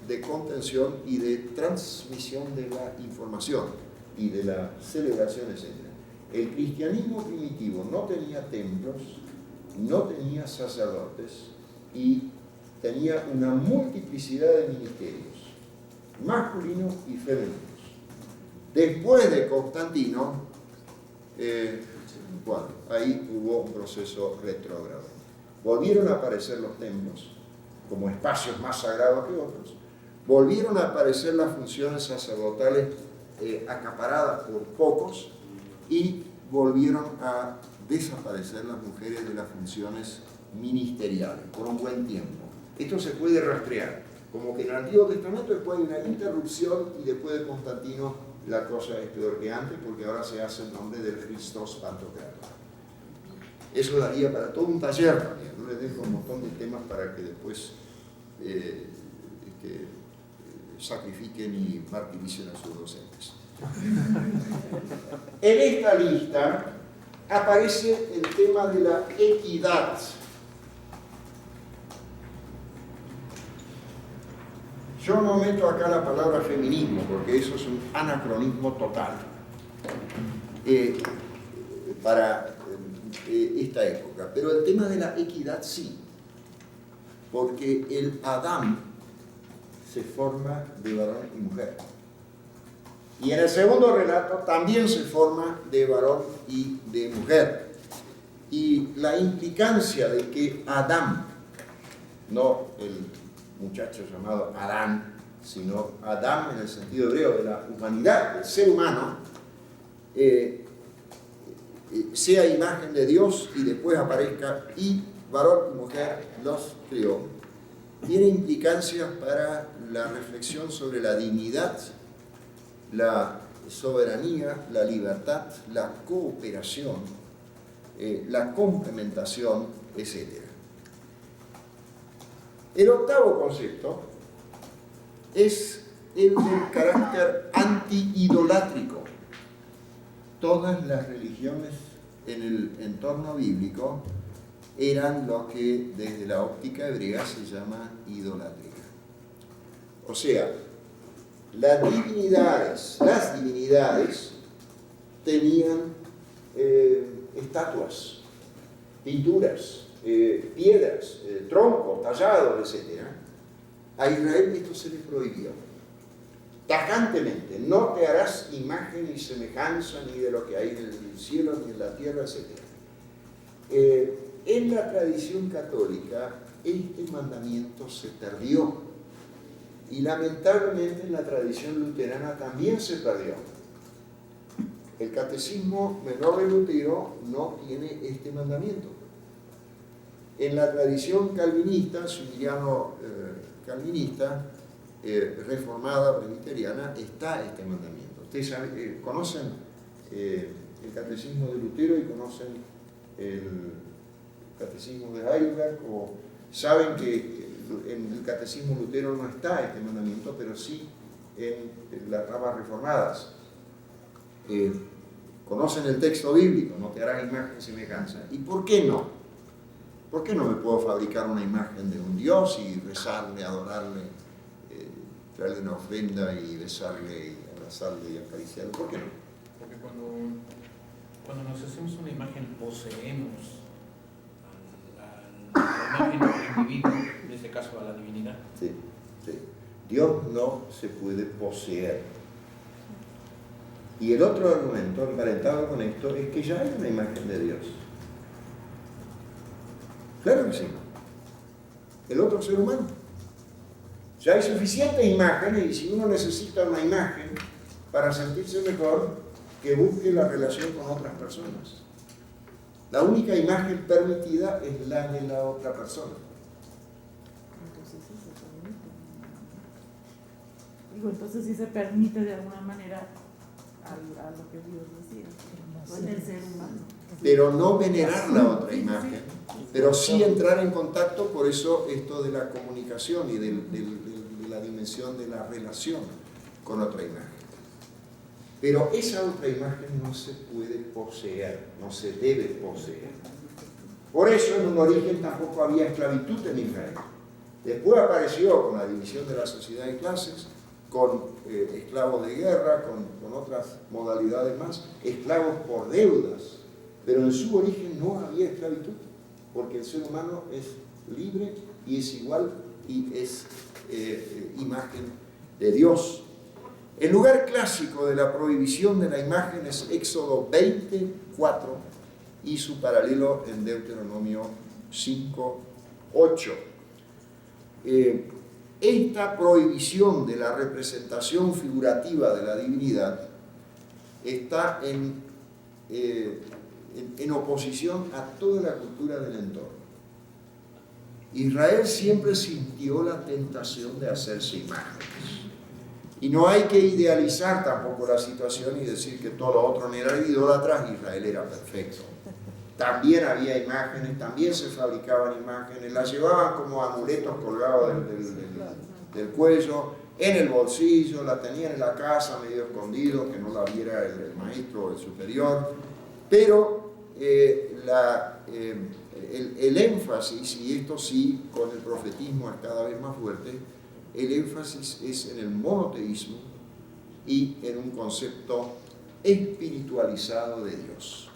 de contención y de transmisión de la información y de la celebración, etc. El cristianismo primitivo no tenía templos, no tenía sacerdotes y tenía una multiplicidad de ministerios, masculinos y femeninos. Después de Constantino, ahí hubo un proceso retrógrado. Volvieron a aparecer los templos como espacios más sagrados que otros. Volvieron a aparecer las funciones sacerdotales acaparadas por pocos y volvieron a desaparecer las mujeres de las funciones ministeriales por un buen tiempo. Esto se puede rastrear, como que en el Antiguo Testamento después hay una interrupción y después de Constantino la cosa es peor que antes porque ahora se hace en nombre del Christos Pantocrator. Eso daría para todo un taller también. No les dejo un montón de temas para que después sacrifiquen y martiricen a sus docentes. En esta lista aparece el tema de la equidad. Yo no meto acá la palabra feminismo porque eso es un anacronismo total para esta época, pero el tema de la equidad sí, porque el Adán se forma de varón y mujer. Y en el segundo relato también se forma de varón y de mujer. Y la implicancia de que Adán, no el muchacho llamado Adán, sino Adán en el sentido hebreo de la humanidad, del ser humano, sea imagen de Dios y después aparezca y varón y mujer los creó, tiene implicancias para la reflexión sobre la dignidad, la soberanía, la libertad, la cooperación, la complementación, etc. El octavo concepto es el del carácter anti-idolátrico. Todas las religiones en el entorno bíblico eran lo que desde la óptica hebrea se llama idolatría. O sea, las divinidades tenían estatuas, pinturas, piedras, troncos, tallados, etc. A Israel esto se le prohibió. Tajantemente, no te harás imagen ni semejanza ni de lo que hay en el cielo ni en la tierra, etc. En la tradición católica este mandamiento se perdió y lamentablemente en la tradición luterana también se perdió. El Catecismo Menor de Lutero no tiene este mandamiento. En la tradición calvinista, zwingliano calvinista, reformada, presbiteriana, está este mandamiento. Ustedes conocen el catecismo de Lutero y conocen el catecismo de Heidelberg, o saben que en el catecismo Lutero no está este mandamiento, pero sí en las ramas reformadas. Conocen el texto bíblico, no te harás imagen y semejanza. ¿Y por qué no? ¿Por qué no me puedo fabricar una imagen de un Dios y rezarle, adorarle, traerle una ofrenda y besarle, y abrazarle y acariciarle? ¿Por qué no? Porque cuando nos hacemos una imagen, poseemos a la imagen del individuo, en este caso a la divinidad. Sí, sí. Dios no se puede poseer. Y el otro argumento, emparentado con esto, es que ya hay una imagen de Dios. Claro que sí. El otro ser humano. Ya hay suficientes imágenes, y si uno necesita una imagen para sentirse mejor, que busque la relación con otras personas. La única imagen permitida es la de la otra persona. Entonces sí se permite de alguna manera a lo que Dios decía, no en el ser humano. Pero no venerar la otra imagen, pero sí entrar en contacto, por eso esto de la comunicación y de la dimensión de la relación con otra imagen. Pero esa otra imagen no se puede poseer, no se debe poseer. Por eso en un origen tampoco había esclavitud en Israel. Después apareció con la división de la sociedad de clases, con esclavos de guerra, con otras modalidades más, esclavos por deudas. Pero en su origen no había esclavitud, porque el ser humano es libre y es igual y es imagen de Dios. El lugar clásico de la prohibición de la imagen es Éxodo 24 y su paralelo en Deuteronomio 5:8. Esta prohibición de la representación figurativa de la divinidad está en oposición a toda la cultura del entorno. Israel siempre sintió la tentación de hacerse imágenes. Y no hay que idealizar tampoco la situación y decir que todos los otros eran idólatras, Israel era perfecto. También había imágenes, también se fabricaban imágenes, las llevaban como amuletos colgados del cuello, en el bolsillo, la tenían en la casa medio escondido, que no la viera el maestro o el superior. Pero el énfasis, y esto sí, con el profetismo es cada vez más fuerte, el énfasis es en el monoteísmo y en un concepto espiritualizado de Dios.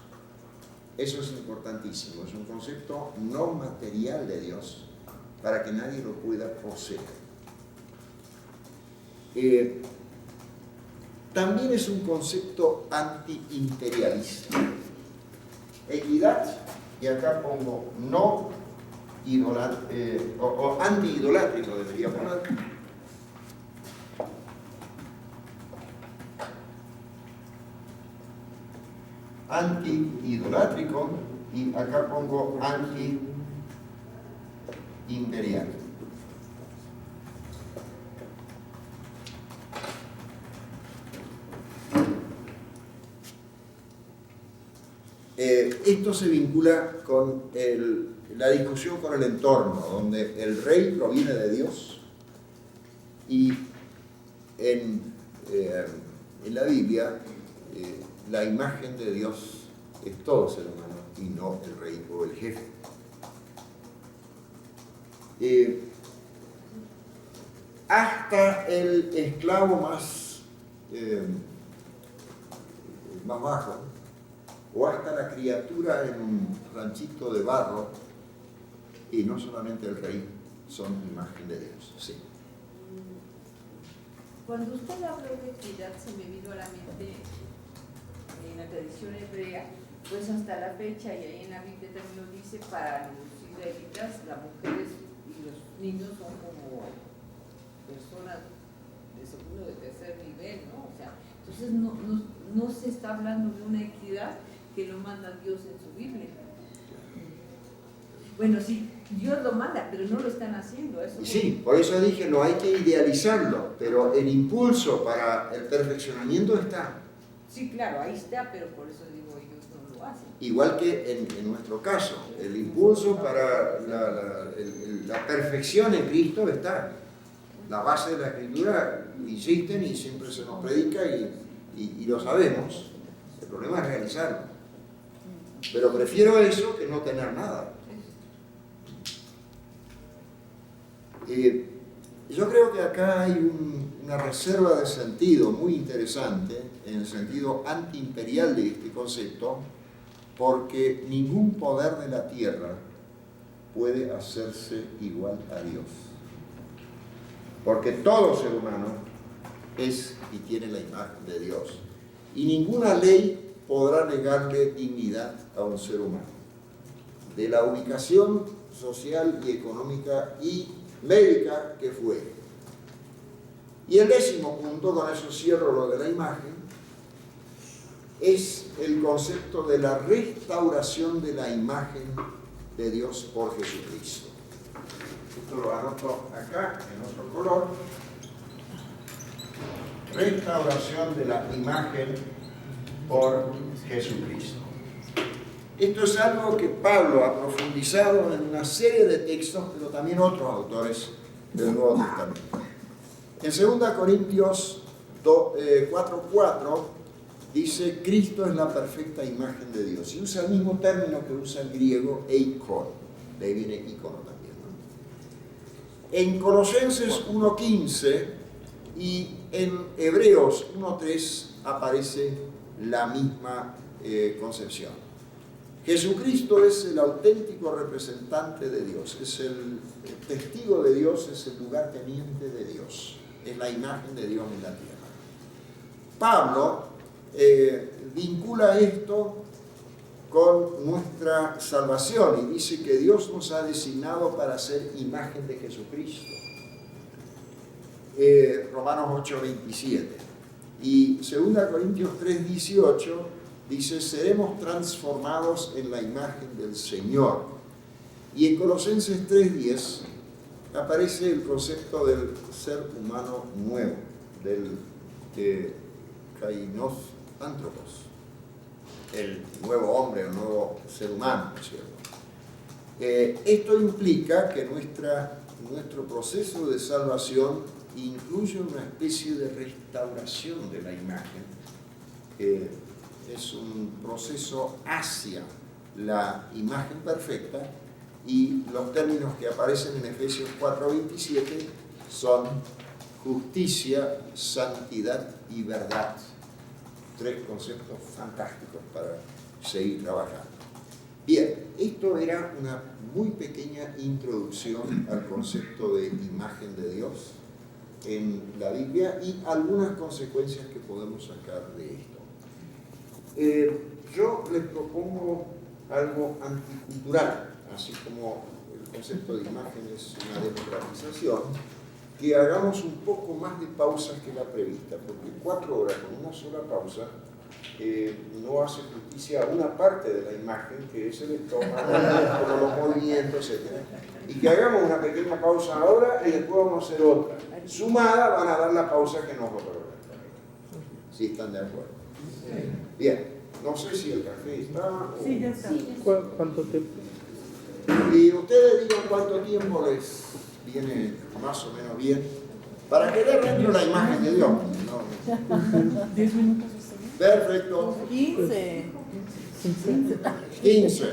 Eso es importantísimo, es un concepto no material de Dios para que nadie lo pueda poseer. También es un concepto anti-imperialista. Equidad, y acá pongo no o anti-idolátrico debería poner. Anti-idolátrico, y acá pongo anti-imperial. Esto se vincula con la discusión con el entorno, donde el rey proviene de Dios y en la Biblia la imagen de Dios es todo ser humano y no el rey o el jefe. Hasta el esclavo más bajo, o hasta la criatura en un ranchito de barro, y no solamente el rey, son imagen de Dios. Sí. Cuando usted habló de equidad, se me vino a la mente en la tradición hebrea, pues hasta la fecha, y ahí en la Biblia también lo dice, para los israelitas, las mujeres y los niños son como personas de segundo, de tercer nivel, ¿no? O sea, entonces no se está hablando de una equidad que lo manda Dios en su Biblia. Bueno, sí, Dios lo manda, pero no lo están haciendo. Eso Y sí, por eso dije, no hay que idealizarlo, pero el impulso para el perfeccionamiento está. sí, claro, ahí está, pero por eso digo, ellos no lo hacen. Igual que en nuestro caso, el impulso para la perfección en Cristo está. La base de la Escritura insisten y siempre se nos predica y lo sabemos. El problema es realizarlo. Pero prefiero eso que no tener nada. Yo creo que acá hay una reserva de sentido muy interesante, en el sentido antiimperial de este concepto, porque ningún poder de la tierra puede hacerse igual a Dios. Porque todo ser humano es y tiene la imagen de Dios. Y ninguna ley podrá negarle dignidad a un ser humano. De la ubicación social y económica y médica que fuere. Y el 10º punto, con eso cierro lo de la imagen, es el concepto de la restauración de la imagen de Dios por Jesucristo. Esto lo anoto acá en otro color. Restauración de la imagen por Jesucristo. Esto es algo que Pablo ha profundizado en una serie de textos, pero también otros autores del Nuevo Testamento. En 2 Corintios 4:4 dice, Cristo es la perfecta imagen de Dios. Y usa el mismo término que usa el griego eikon. De ahí viene icono también, ¿no? En Colosenses 1:15 y en Hebreos 1:3 aparece la misma concepción. Jesucristo es el auténtico representante de Dios, es el testigo de Dios, es el lugarteniente de Dios, es la imagen de Dios en la tierra. Pablo vincula esto con nuestra salvación y dice que Dios nos ha designado para ser imagen de Jesucristo. Romanos 8:27. Y 2 Corintios 3:18 dice, seremos transformados en la imagen del Señor. Y en Colosenses 3:10 aparece el concepto del ser humano nuevo, del kainos antropos, el nuevo hombre, el nuevo ser humano, ¿no es cierto? Esto implica que nuestro proceso de salvación incluye una especie de restauración de la imagen. Es un proceso hacia la imagen perfecta y los términos que aparecen en Efesios 4:27 son justicia, santidad y verdad. 3 conceptos fantásticos para seguir trabajando. Bien, esto era una muy pequeña introducción al concepto de imagen de Dios en la Biblia y algunas consecuencias que podemos sacar de esto. Yo les propongo algo anticultural, así como el concepto de imagen es una democratización, que hagamos un poco más de pausas que la prevista, porque 4 horas con una sola pausa no hace justicia a una parte de la imagen, que es el estómago, con los movimientos, etc. Y que hagamos una pequeña pausa ahora y después vamos a hacer otra. Sumada van a dar la pausa que nos va a lograr. Si están de acuerdo. Bien, no sé si el café está o... Sí, ya está. ¿Cuánto tiempo? Y ustedes digan cuánto tiempo les viene más o menos bien para quedar dentro de la imagen de Dios. ¿No? 10 minutos. Perfecto. 15. 15.